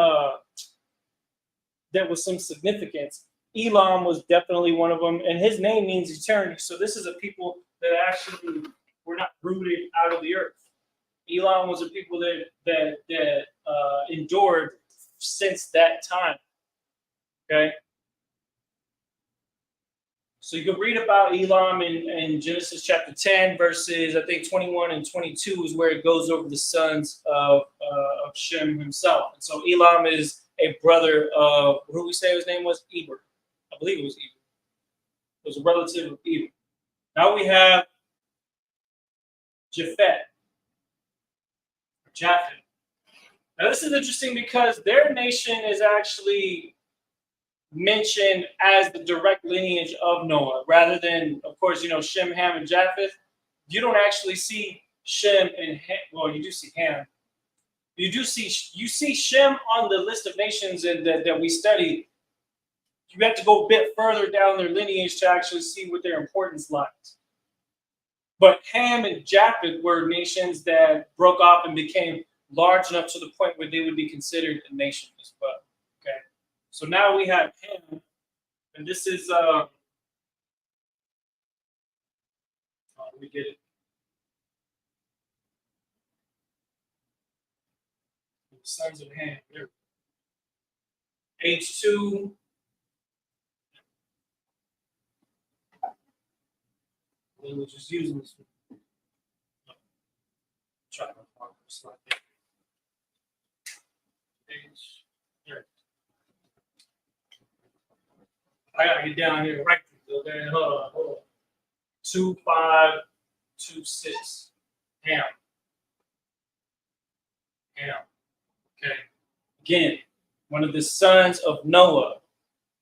that was some significance. Elam was definitely one of them, and his name means eternity. So this is a people that actually were not rooted out of the earth. Elam was a people that endured since that time. Okay. So you can read about Elam in Genesis chapter 10, verses, I think, 21 and 22 is where it goes over the sons of Shem himself. And so Elam is a brother of, who we say his name was? Eber. I believe it was Eber. It was a relative of Eber. Now we have Japheth. Now this is interesting because their nation is actually mentioned as the direct lineage of Noah, rather than, of course, Shem, Ham, and Japheth. You don't actually see Shem and Ham. Well, you do see Ham. You see Shem on the list of nations that we study. You have to go a bit further down their lineage to actually see what their importance lies. But Ham and Japheth were nations that broke off and became large enough to the point where they would be considered a nation as well. Okay. So now we have Ham, and this is let me get it. The sons of Ham. Here. H2. We're just using this. Try to mark this like that. Here. I gotta get down here right. Okay, hold on. 2526. Ham. Okay. Again, one of the sons of Noah,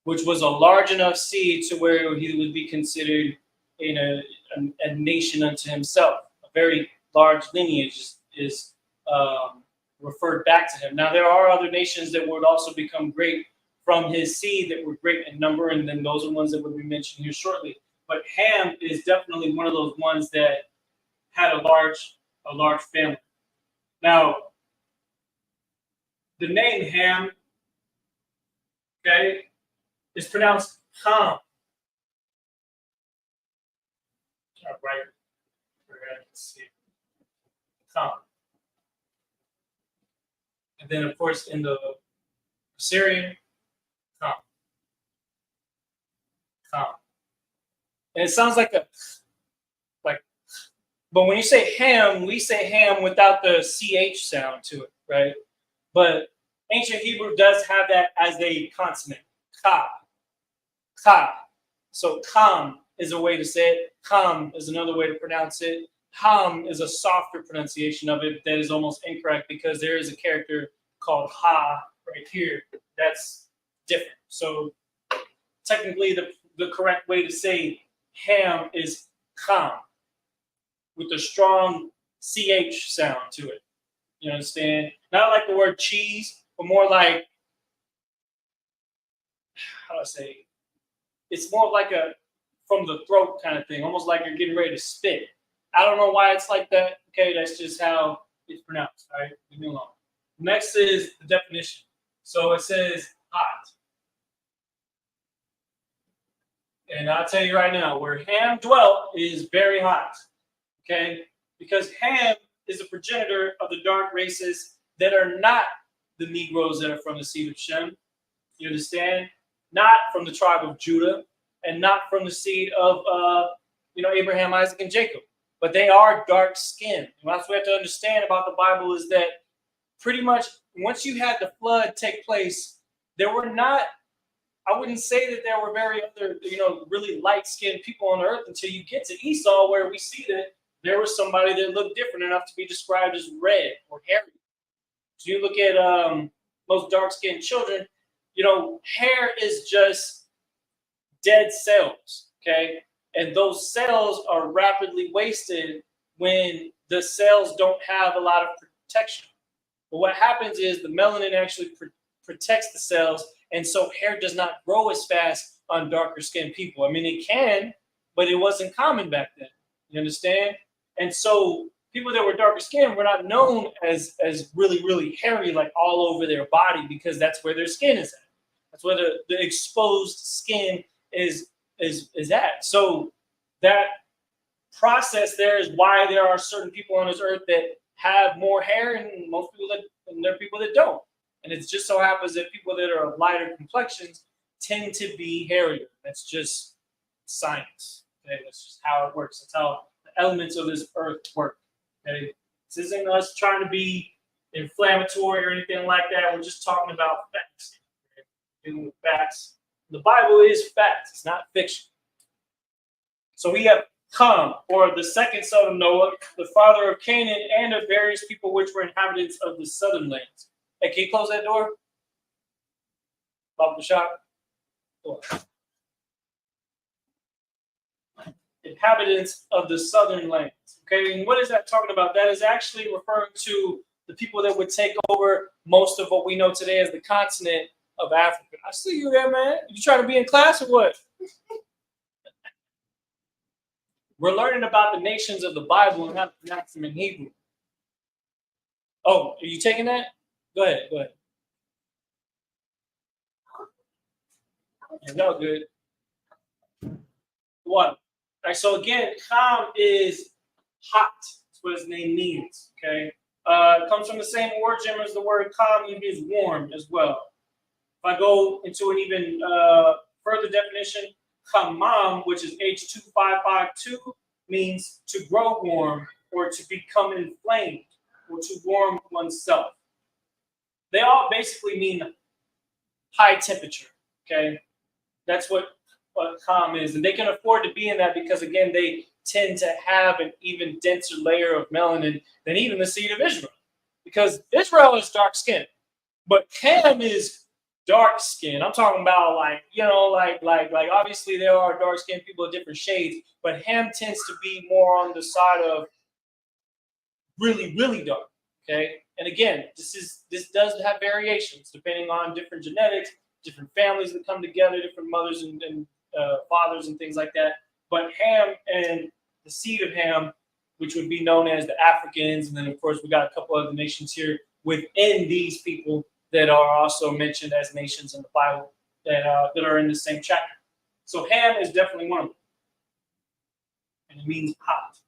which was a large enough seed to where he would be considered in a nation unto himself. A very large lineage is referred back to him. Now, there are other nations that would also become great from his seed that were great in number, and then those are ones that would be mentioned here shortly. But Ham is definitely one of those ones that had a large family. Now, the name Ham, okay, is pronounced Ham. Right. Let's see. Ham. And then, of course, in the Assyrian, Ham. Ham. And it sounds like like, but when you say Ham, we say Ham without the CH sound to it, right? But ancient Hebrew does have that as a consonant. Ka. Ka. So Kam is a way to say it. Kam is another way to pronounce it. Ham is a softer pronunciation of it that is almost incorrect because there is a character called Ha right here that's different. So technically the correct way to say Ham is Kam with a strong CH sound to it. You understand? Not like the word cheese, but more like, how do I say? It's more like a from the throat kind of thing, almost like you're getting ready to spit. I don't know why it's like that. Okay, that's just how it's pronounced. All right, leave me alone. Next is the definition. So it says hot. And I'll tell you right now, where Ham dwelt is very hot. Okay? Because Ham is a progenitor of the dark races that are not the Negroes that are from the seed of Shem. You understand? Not from the tribe of Judah and not from the seed of Abraham, Isaac, and Jacob. But they are dark skinned. And that's what we have to understand about the Bible is that pretty much once you had the flood take place, there were not, I wouldn't say that there were very other, really light-skinned people on earth until you get to Esau, where we see that there was somebody that looked different enough to be described as red or hairy. So you look at most dark-skinned children, hair is just dead cells, okay? And those cells are rapidly wasted when the cells don't have a lot of protection. But what happens is the melanin actually protects the cells, and so hair does not grow as fast on darker skinned people. I mean, it can, but it wasn't common back then. You understand? And so people that were darker skinned were not known as really, really hairy, like all over their body, because that's where their skin is at. That's where the exposed skin is at. So that process there is why there are certain people on this earth that have more hair and most people and there are people that don't. And it just so happens that people that are of lighter complexions tend to be hairier. That's just science. Okay? That's just how it works. That's how the elements of this earth work. Okay? This isn't us trying to be inflammatory or anything like that. We're just talking about facts. Okay? Dealing with facts. The Bible is facts. It's not fiction. So we have Ham, or the second son of Noah, the father of Canaan, and of various people which were inhabitants of the southern lands. Hey, can you close that door? Bob the shop. Inhabitants of the southern lands. Okay, and what is that talking about? That is actually referring to the people that would take over most of what we know today as the continent of Africa. I see you there, man. You trying to be in class or what? We're learning about the nations of the Bible and how to pronounce them in Hebrew. Oh, are you taking that? Go ahead. It's all good. What? All right, so again, Ham is hot. That's what his name means. Okay. It comes from the same origin as the word Kam, it means warm as well. If I go into an even further definition, Hamam, which is H2552, means to grow warm or to become inflamed or to warm oneself. They all basically mean high temperature, okay? That's what Ham is. And they can afford to be in that because, again, they tend to have an even denser layer of melanin than even the seed of Israel. Because Israel is dark-skinned, but Ham is dark skin. I'm talking about like obviously there are dark skinned people of different shades, but Ham tends to be more on the side of really, really dark. Okay. And again, this does have variations depending on different genetics, different families that come together, different mothers and fathers and things like that. But Ham and the seed of Ham, which would be known as the Africans, and then of course we got a couple other nations here within these people that are also mentioned as nations in the Bible that are in the same chapter. So Ham is definitely one of them. And it means hot.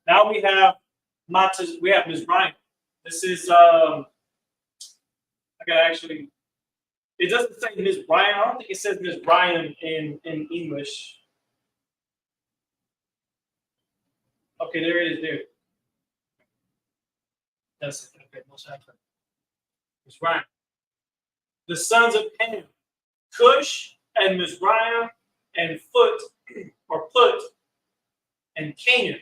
Now we have Mizraim. This is I gotta actually It doesn't say Ms. Ryan. I don't think it says Ms. Ryan in English. Okay, there it is. There. That's it. Okay, most accurate. Ms. Ryan. The sons of Ham, Cush and Mizraim and Put and Canaan.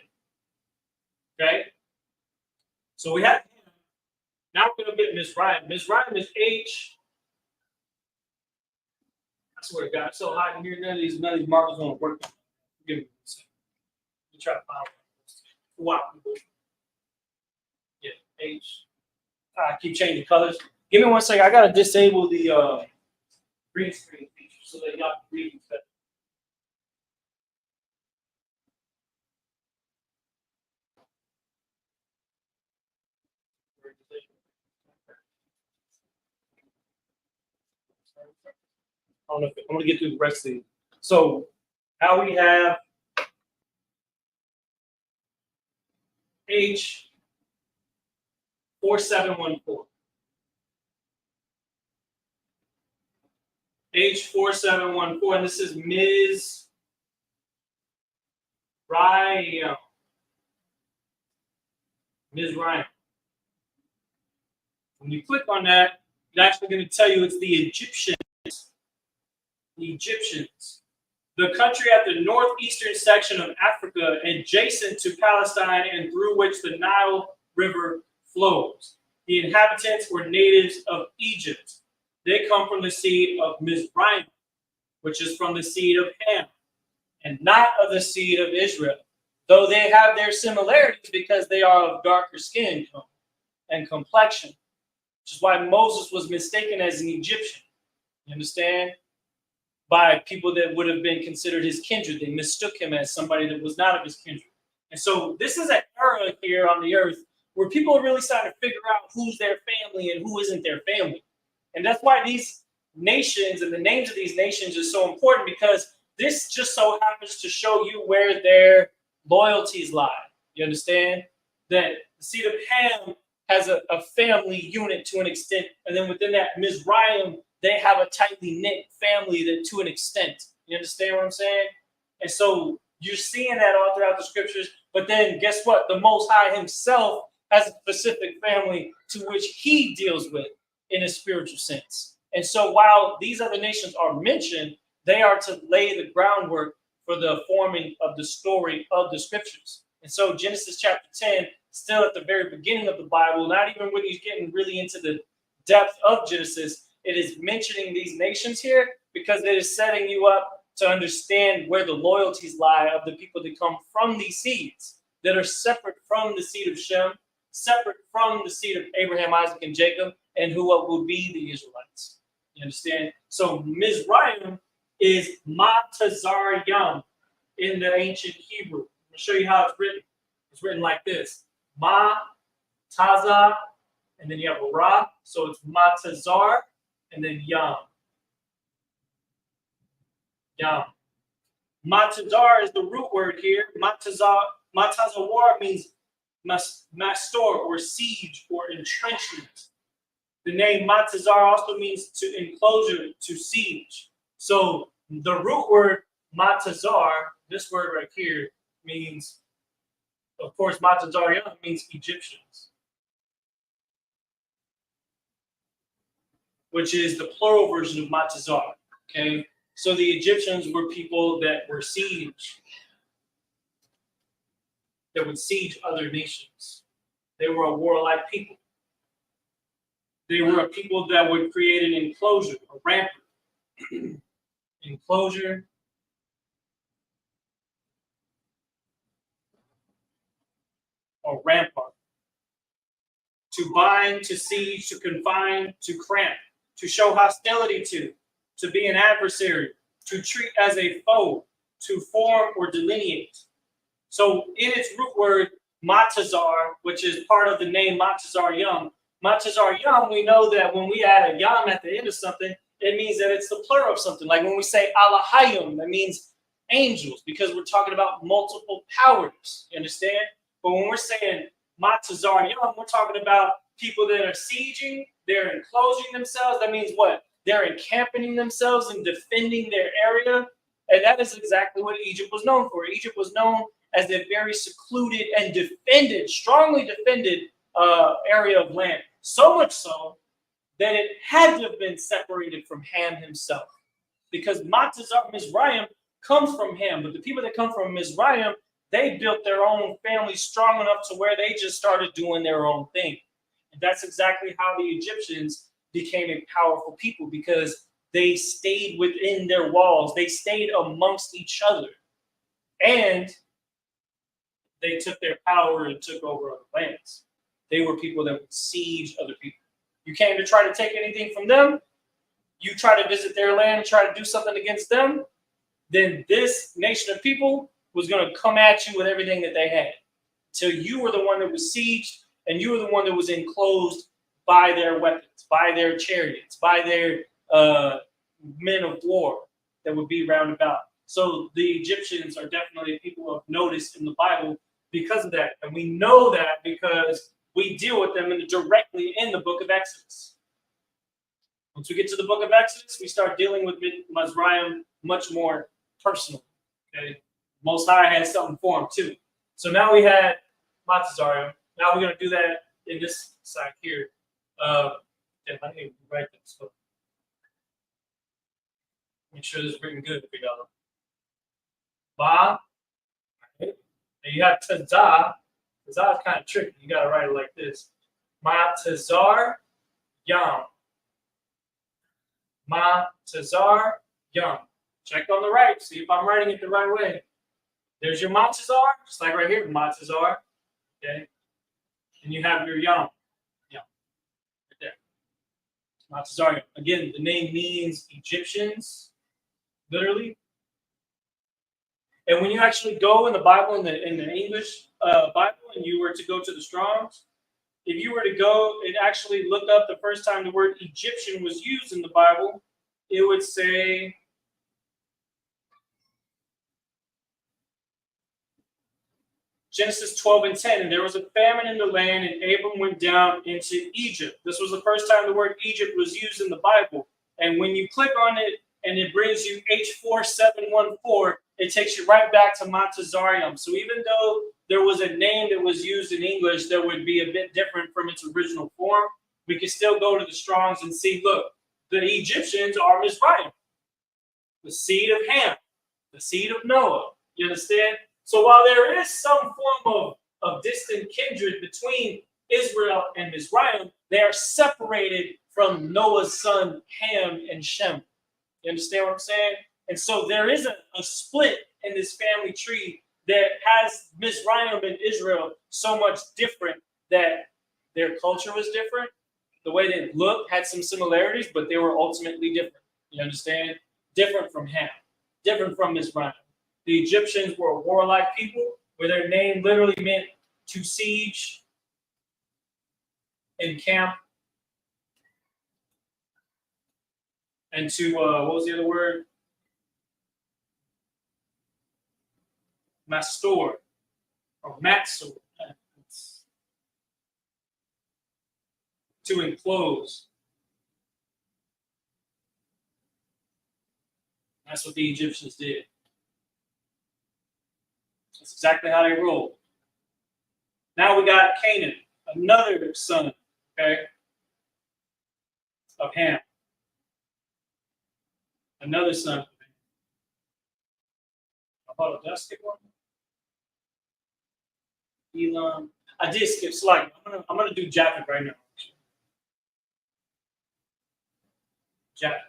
Okay? So we have Ham. Now we're going to get Mizraim. Mizraim is H. I swear to God, it's so hot in here. None of these markers won't work. Give me a second. Let me try to find one. Wow. Yeah, H. I keep changing colors. Give me 1 second. I got to disable the green screen feature so that y'all can read it better. I don't know if I'm going to get through the rest of these. So now we have H4714. H4714, and this is Ms. Ryan. Ms. Ryan. When you click on that, it's actually going to tell you it's the Egyptians. The Egyptians. The country at the northeastern section of Africa, adjacent to Palestine and through which the Nile River flows. The inhabitants were natives of Egypt. They come from the seed of Mizraim, which is from the seed of Ham, and not of the seed of Israel, though they have their similarities because they are of darker skin and complexion, which is why Moses was mistaken as an Egyptian. You understand? By people that would have been considered his kindred. They mistook him as somebody that was not of his kindred. And so this is an era here on the earth where people are really starting to figure out who's their family and who isn't their family. And that's why these nations and the names of these nations is so important, because this just so happens to show you where their loyalties lie. You understand? That the seed of Ham has a family unit to an extent, and then within that, Mizraim, they have a tightly knit family that to an extent. You understand what I'm saying? And so you're seeing that all throughout the scriptures, but then guess what? The Most High himself has a specific family to which he deals with in a spiritual sense. And so while these other nations are mentioned, they are to lay the groundwork for the forming of the story of the scriptures. And so Genesis chapter 10, still at the very beginning of the Bible, not even when he's getting really into the depth of Genesis, it is mentioning these nations here because it is setting you up to understand where the loyalties lie of the people that come from these seeds that are separate from the seed of Shem, separate from the seed of Abraham, Isaac, and Jacob, and who will be the Israelites. You understand? So Mizraim is Matazar-Yam in the ancient Hebrew. I'm going to show you how it's written. It's written like this. Ma-Taza, and then you have a Ra, so it's Matazar, and then Yam. Yam. Matazar is the root word here. Matazawar means mastor or siege or entrenchment. The name Matazar also means to enclosure, to siege. So the root word Matazar, this word right here, means, of course, Matazar means Egyptians, which is the plural version of Matazar. Okay, so the Egyptians were people that were siege, that would siege other nations. They were a warlike people. They were a people that would create an enclosure, a rampart. Enclosure. Or rampart. To bind, to siege, to confine, to cramp, to show hostility to be an adversary, to treat as a foe, to form or delineate. So in its root word, Matazar, which is part of the name Matazar-Yam, Matazar-Yam, we know that when we add a Yam at the end of something, it means that it's the plural of something. Like when we say Alahayim, that means angels, because we're talking about multiple powers. You understand? But when we're saying Matazar-Yam, we're talking about people that are sieging, they're enclosing themselves. That means what? They're encamping themselves and defending their area. And that is exactly what Egypt was known for. Egypt was known as a very secluded and defended, strongly defended area of land. So much so that it had to have been separated from Ham himself. Because Mizraim comes from Ham. But the people that come from Mizraim, they built their own family strong enough to where they just started doing their own thing. And that's exactly how the Egyptians became a powerful people, because they stayed within their walls. They stayed amongst each other. And they took their power and took over other lands. They were people that would siege other people. You came to try to take anything from them, you try to visit their land, try to do something against them, then this nation of people was going to come at you with everything that they had. Till you were the one that was sieged, and you were the one that was enclosed by their weapons, by their chariots, by their men of war that would be round about. So the Egyptians are definitely people of notice in the Bible because of that. And we know that because we deal with them directly in the book of Exodus. Once we get to the book of Exodus, we start dealing with Mizraim much more personally. Okay? Most High has something for him too. So now we had Matazarium. Now we're going to do that in this side here. I need to write this. So make sure this is written good for y'all. Ba. Right. And you have Tazah. Tazah is kind of tricky. You got to write it like this. Matazar Yam. Matazar Yam. Check on the right. See if I'm writing it the right way. There's your Matazar, just like right here, Matazar. Okay. And you have your Yam. Yam. Right there. Matazar. Again, the name means Egyptians, literally. And when you actually go in the Bible, in the English Bible, and you were to go to the Strong's, if you were to go and actually look up the first time the word Egyptian was used in the Bible, it would say Genesis 12 and 10, and there was a famine in the land, and Abram went down into Egypt. This was the first time the word Egypt was used in the Bible. And when you click on it, and it brings you H4714, it takes you right back to Matazarium. So even though there was a name that was used in English that would be a bit different from its original form, we can still go to the Strong's and see, look, the Egyptians are Mizraim, the seed of Ham, the seed of Noah. You understand? So while there is some form of distant kindred between Israel and Mizraim, they are separated from Noah's son Ham and Shem. You understand what I'm saying? And so there is a split in this family tree that has Mizraim and Israel so much different that their culture was different. The way they looked had some similarities, but they were ultimately different. You understand? Different from Ham, different from Mizraim. The Egyptians were a warlike people where their name literally meant to siege, encamp, and to, what was the other word? Mastor, or Matsor, to enclose. That's what the Egyptians did. That's exactly how they rolled. Now we got Canaan, another son, okay, of Ham. Another son of Ham. Hold on, did I skip one? Elam. I did skip slightly. I'm gonna do Japheth right now. Japheth.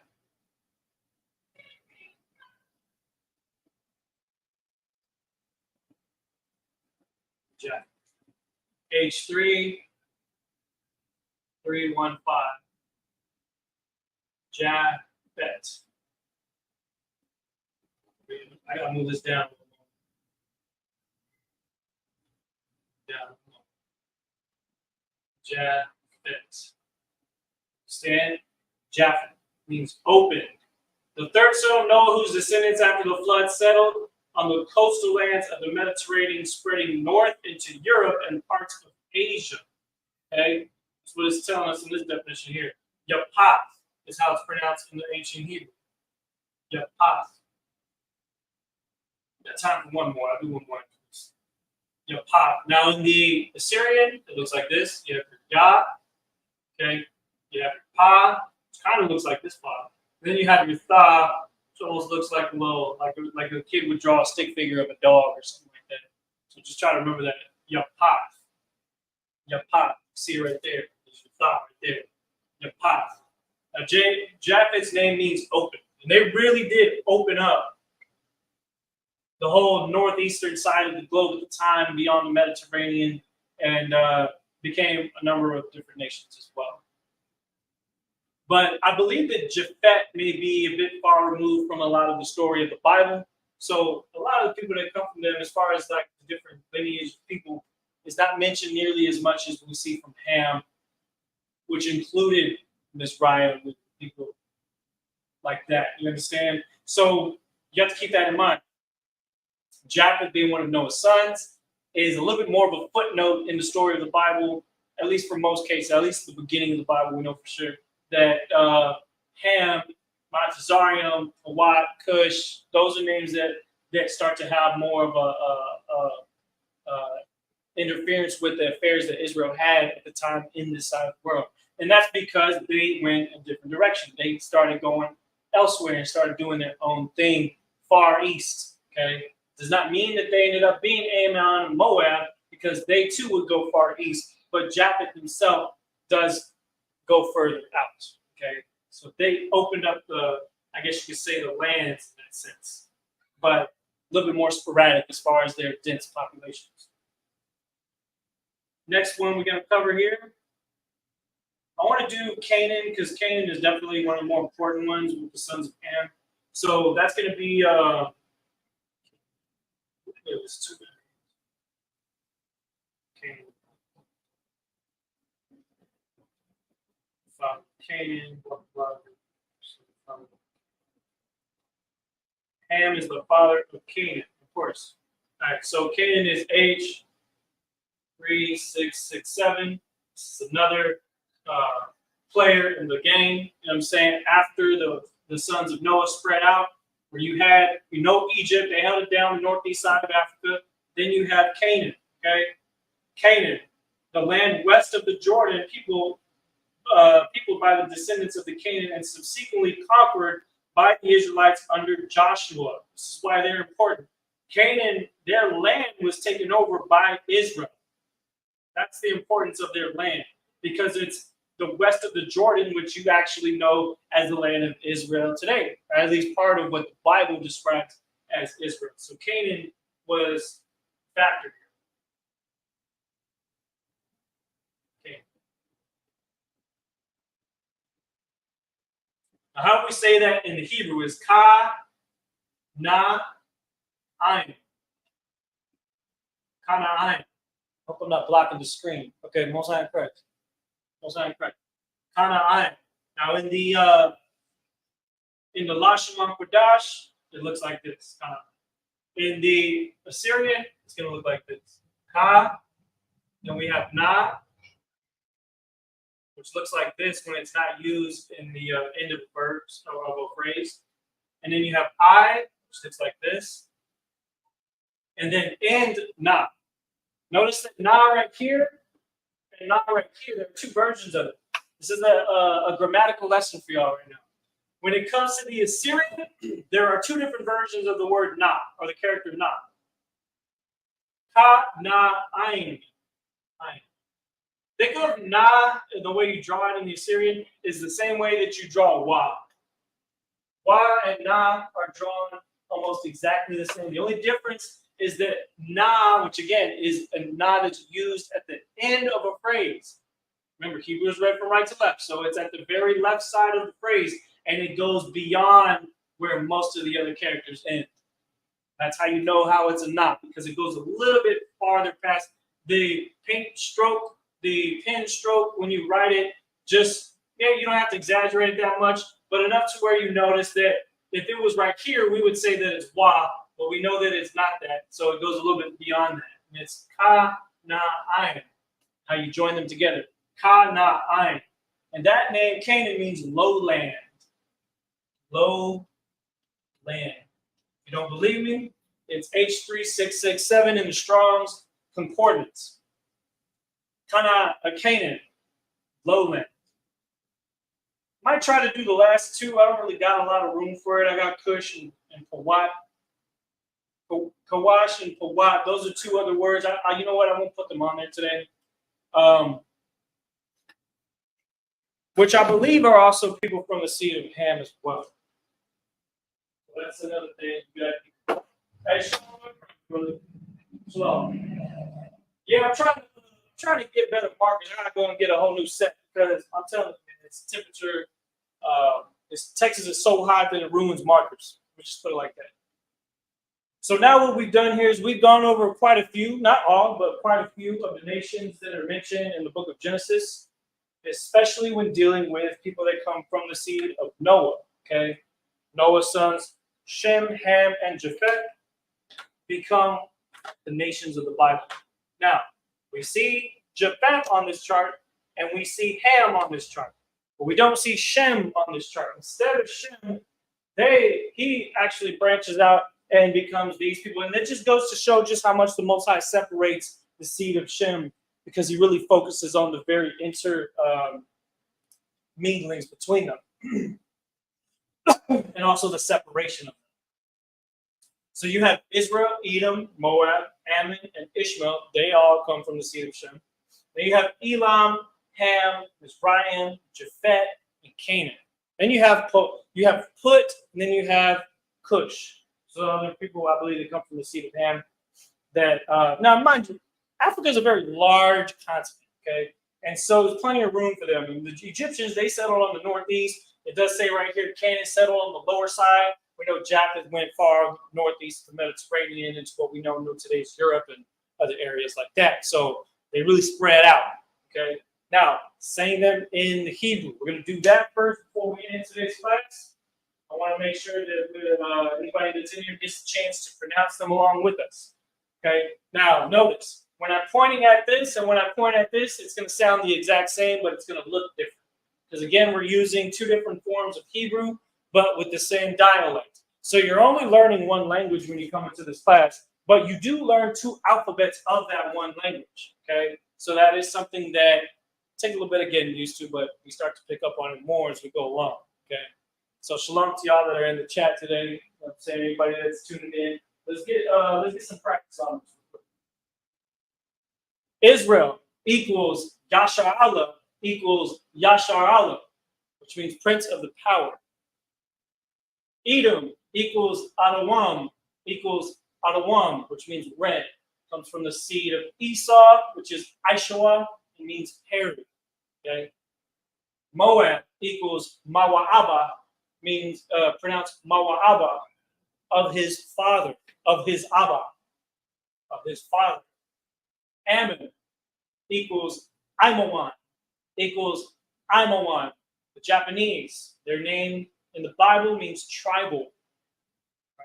Japheth. H3 315. Japheth. I gotta move this down. Japheth. Stand. Japheth means open. The third son of Noah, whose descendants after the flood settled on the coastal lands of the Mediterranean, spreading north into Europe and parts of Asia. Okay, that's what it's telling us in this definition here. Japheth is how it's pronounced in the ancient Hebrew. Yapah. Got time for one more. I'll do one more. Yapah. Now in the Assyrian, it looks like this. You have your Ya. Okay. You have your Pa. It kind of looks like this Pa. Then you have your Tha, which almost looks like a little, like a kid would draw a stick figure of a dog or something like that. So just try to remember that. Yapah. Yapah. See it right there. There's your Tha right there. Yapah. Now Japheth's name means open. And they really did open up the whole northeastern side of the globe at the time, beyond the Mediterranean, and became a number of different nations as well. But I believe that Japhet may be a bit far removed from a lot of the story of the Bible. So a lot of the people that come from them, as far as like the different lineage of people, is not mentioned nearly as much as we see from Ham, which included Mizraim with people like that. You understand? So you have to keep that in mind. Japheth, being one of Noah's sons, is a little bit more of a footnote in the story of the Bible, at least for most cases, at least the beginning of the Bible, we know for sure, that Ham, Matazarium, Awad, Cush, those are names that start to have more of a interference with the affairs that Israel had at the time in this side of the world. And that's because they went a different direction. They started going elsewhere and started doing their own thing far east, okay? Does not mean that they ended up being Ammon and Moab, because they too would go far east, but Japheth himself does go further out, okay? So they opened up I guess you could say, the lands in that sense, but a little bit more sporadic as far as their dense populations. Next one we're going to cover here, I want to do Canaan, because Canaan is definitely one of the more important ones with the sons of Ham. So that's going to be it was too bad. Canaan. Ham is the father of Canaan, of course. All right, so Canaan is H3667. This is another player in the game. You know what I'm saying? After the sons of Noah spread out, where you had, Egypt, they held it down the northeast side of Africa. Then you have Canaan, okay? Canaan, the land west of the Jordan, people by the descendants of the Canaan, and subsequently conquered by the Israelites under Joshua. This is why they're important. Canaan, their land was taken over by Israel. That's the importance of their land, because it's the west of the Jordan, which you actually know as the land of Israel today, or at least part of what the Bible describes as Israel. So Canaan was factored here. Okay. Now, how do we say that in the Hebrew is ka, na, ayin. Kana ayin. Hope I'm not blocking the screen. Okay, most I am correct. Kana ayin. Now in the Lashon Kodash, it looks like this. Kana. In the Assyrian, it's going to look like this. Ka. Then we have na, which looks like this when it's not used in the end of a verb or of a phrase. And then you have I, which looks like this. And then and na. Notice that na right here and na right here, there are two versions of it. This is a grammatical lesson for y'all right now. When it comes to the Assyrian, there are two different versions of the word na, or the character na. Ka, na, ayin. Think of na, the way you draw it in the Assyrian, is the same way that you draw wa. Wa and na are drawn almost exactly the same. The only difference is that na, which again is a na that's used at the end of a phrase. Remember, Hebrew is read from right to left, so it's at the very left side of the phrase, and it goes beyond where most of the other characters end. That's how you know how it's a na, because it goes a little bit farther past the pen stroke when you write it. Just, you don't have to exaggerate it that much, but enough to where you notice that if it was right here, we would say that it's wa, but we know that it's not that, so it goes a little bit beyond that. And it's ka, na, ayin, how you join them together. Ka, na, ayin. And that name, Canaan, means lowland. Low land. If you don't believe me, it's H3667 in the Strong's Concordance. Canaan, lowland. Might try to do the last two. I don't really got a lot of room for it. I got Cush and Pawat. Kawash and Pawat. Those are two other words. You know what? I won't put them on there today. Which I believe are also people from the seed of Ham as well. So that's another thing. Hey, really slow. Yeah, I'm trying to get better markers. I gotta go and get a whole new set because I'm telling you, it's temperature. Texas is so hot that it ruins markers. We just put it like that. So now what we've done here is we've gone over quite a few, not all, but quite a few of the nations that are mentioned in the book of Genesis, especially when dealing with people that come from the seed of Noah. Okay, Noah's sons Shem, Ham, and Japheth become the nations of the Bible. Now we see Japheth on this chart, and we see Ham on this chart, but we don't see Shem on this chart. Instead of Shem, he actually branches out and becomes these people. And it just goes to show just how much the Most High separates the seed of Shem, because he really focuses on the very minglings between them and also the separation of them. So you have Israel, Edom, Moab, Ammon, and Ishmael. They all come from the seed of Shem. Then you have Elam, Ham, Mizraim, Japheth, and Canaan. Then you have Put, and then you have Cush. So other people, I believe, that come from the seed of Ham. That now, mind you, Africa is a very large continent, okay, and so there's plenty of room for them. And the Egyptians, they settled on the northeast. It does say right here, Canaan settled on the lower side. We know Japheth went far northeast of the Mediterranean into what we know today's Europe and other areas like that. So they really spread out, okay. Now, saying them in the Hebrew, we're going to do that first before we get into today's class. I want to make sure that anybody that's in here gets a chance to pronounce them along with us. Okay. Now, notice when I'm pointing at this and when I point at this, it's going to sound the exact same, but it's going to look different. Because again, we're using two different forms of Hebrew, but with the same dialect. So you're only learning one language when you come into this class, but you do learn two alphabets of that one language. Okay. So that is something that take a little bit of getting used to, but we start to pick up on it more as we go along. Okay. So shalom to y'all that are in the chat today. I'm saying anybody that's tuning in. Let's get some practice on this. Israel equals Yashar Allah equals Yashar Allah, which means Prince of the Power. Edom equals Adawam equals Adawam, which means red. Comes from the seed of Esau, which is Aishwa, and means hairy. Okay. Moab equals Mawa'aba, means pronounced Mawa'aba, of his father, of his Abba, of his father. Ammon equals Imawan, equals Imawan. The Japanese, their name in the Bible means tribal.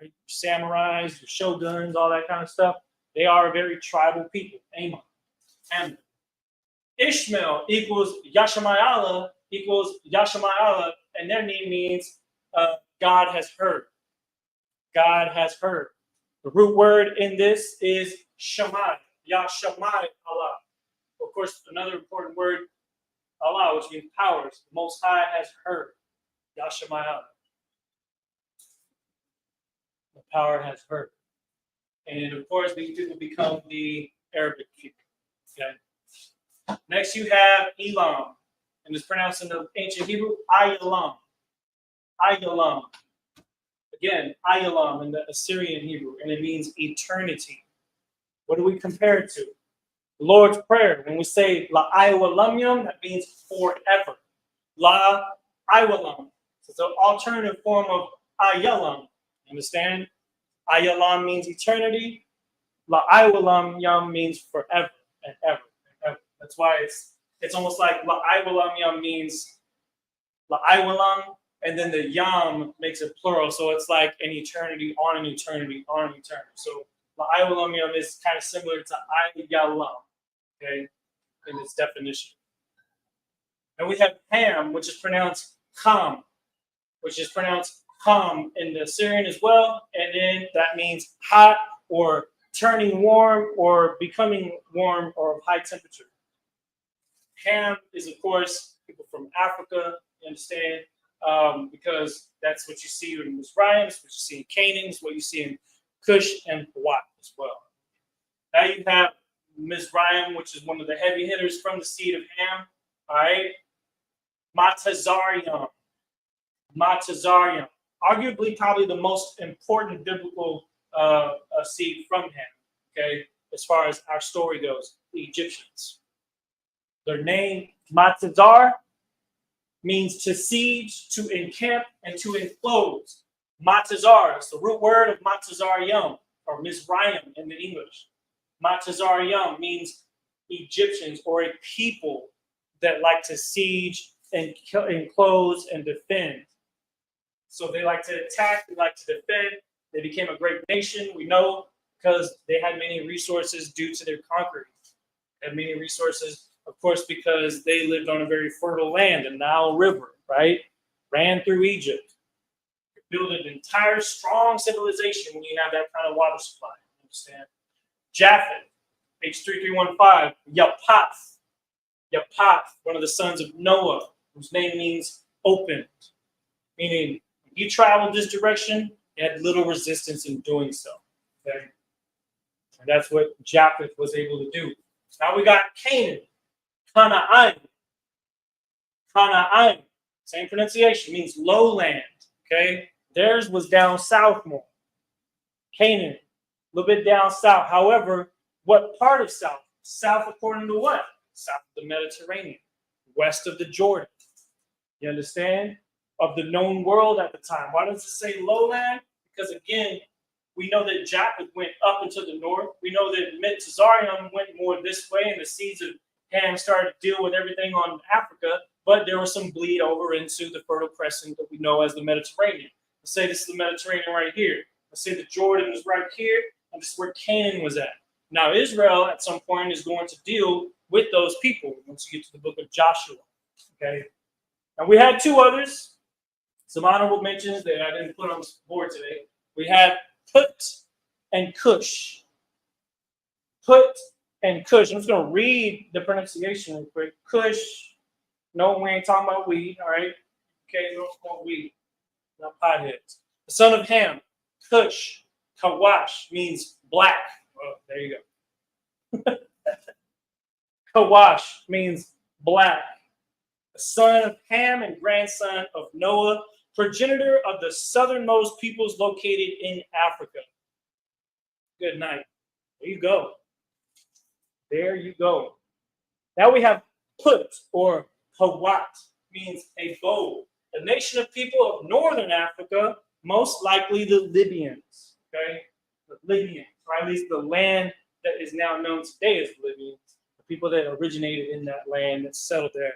Right? Samurais, your shoguns, all that kind of stuff. They are a very tribal people. Ammon. Ishmael equals Yashamayala, and their name means God has heard. God has heard. The root word in this is Shammai, Yashamai Allah. Of course, another important word, Allah, which means powers. The Most High has heard. Yashamai Allah. The power has heard. And of course, these people become the Arabic people. Okay. Next, you have Elam, and it's pronounced in the ancient Hebrew, Ayalam. Ayalam. Again, Ayalam in the Assyrian Hebrew, and it means eternity. What do we compare it to? The Lord's Prayer. When we say La Ayalam, that means forever. La Ayalam. It's an alternative form of Ayalam. Understand? Ayalam means eternity. La Ayalam means forever and ever and ever. That's why it's almost like La Ayalam means La Ayalam, and then the yam makes it plural, so it's like an eternity on an eternity on an eternity. So La'ayalam is kind of similar to Ayalam, okay, in its definition. And we have Ham, which is pronounced Ham, in the Syrian as well. And then that means hot or turning warm or becoming warm or of high temperature. Ham is, of course, people from Africa, you understand? Because that's what you see in Mizraim, that's what you see in Canaan, it's what you see in Cush and Pawat as well. Now you have Mizraim, which is one of the heavy hitters from the seed of Ham. All right. Matazarium. Arguably probably the most important biblical seed from Ham, okay, as far as our story goes, the Egyptians. Their name, Matazar, means to siege, to encamp, and to enclose. Matazar is the root word of Matazarium, or Mizraim in the English. Matazarium means Egyptians, or a people that like to siege and enclose and defend. So they like to attack, they like to defend. They became a great nation, we know, because they had many resources due to their conquering. They had many resources, of course, because they lived on a very fertile land, the Nile River, right? Ran through Egypt. You build an entire strong civilization when you have that kind of water supply. You understand? Japheth, page 3315, Japheth, one of the sons of Noah, whose name means opened, meaning he traveled this direction, he had little resistance in doing so. Okay? And that's what Japheth was able to do. Now we got Canaan, Canaan. Same pronunciation, means lowland. Okay? Theirs was down south more. Canaan, a little bit down south. However, what part of south? South according to what? South of the Mediterranean, west of the Jordan. You understand? Of the known world at the time. Why does it say lowland? Because again, we know that Japheth went up into the north. We know that Matazarium went more this way, and the seeds of Ham started to deal with everything on Africa, but there was some bleed over into the Fertile Crescent that we know as the Mediterranean. Let's say this is the Mediterranean right here. Let's say the Jordan is right here, and this is where Canaan was at. Now, Israel at some point is going to deal with those people once you get to the book of Joshua. Okay. And we had two others, some honorable mentions that I didn't put on the board today. We had Put and Cush. Put and Cush. I'm just going to read the pronunciation real quick. Cush. No, we ain't talking about weed, all right? Okay, don't smoke weed. Not potheads. The son of Ham, Cush, Kawash, means black. Well, there you go. Kawash means black. The son of Ham and grandson of Noah, progenitor of the southernmost peoples located in Africa. Good night. There you go. There you go. Now we have Put, or Pawat, means a bow. A nation of people of northern Africa, most likely the Libyans. Okay? The Libyans, or at least the land that is now known today as the Libyans. The people that originated in that land that settled there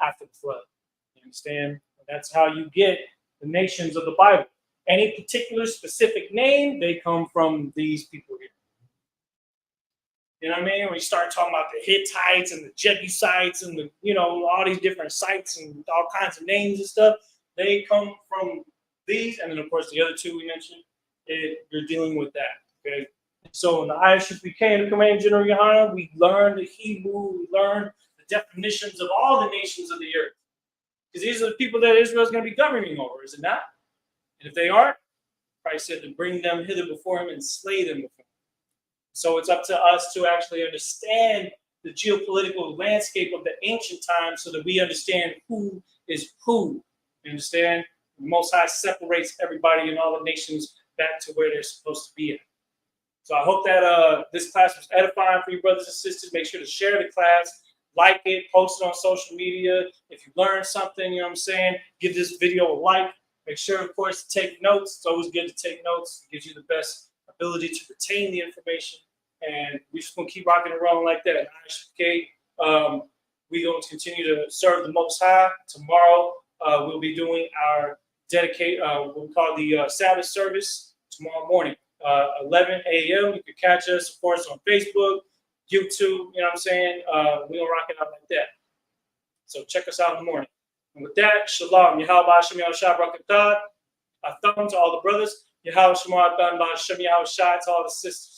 after the flood. You understand? And that's how you get the nations of the Bible. Any particular specific name, they come from these people here. You know what I mean? When you start talking about the Hittites and the Jebusites and the, all these different sites and all kinds of names and stuff, they come from these. And then, of course, the other two we mentioned, you're dealing with that. Okay. So in the Isupk and the Command General Yohana, we learned the Hebrew, we learned the definitions of all the nations of the earth. Because these are the people that Israel is going to be governing over, is it not? And if they aren't, Christ said to bring them hither before him and slay them before him. So it's up to us to actually understand the geopolitical landscape of the ancient times so that we understand who is who. You understand? The Most High separates everybody in all the nations back to where they're supposed to be at. So I hope that this class was edifying for you brothers and sisters. Make sure to share the class, like it, post it on social media. If you learned something, give this video a like. Make sure, of course, to take notes. It's always good to take notes. It gives you the best ability to retain the information. And we're just going to keep rocking and rolling like that. We're going to continue to serve the Most High. Tomorrow, we'll be doing our what we call the Sabbath service tomorrow morning, 11 a.m. You can catch us, of course, on Facebook, YouTube. We're going to rock it out like that. So check us out in the morning. And with that, shalom. Yahweh Hashem Yahushua Barakatah. A thumb to all the brothers. Yahweh Shema Athan Hashem Yahushua to all the sisters.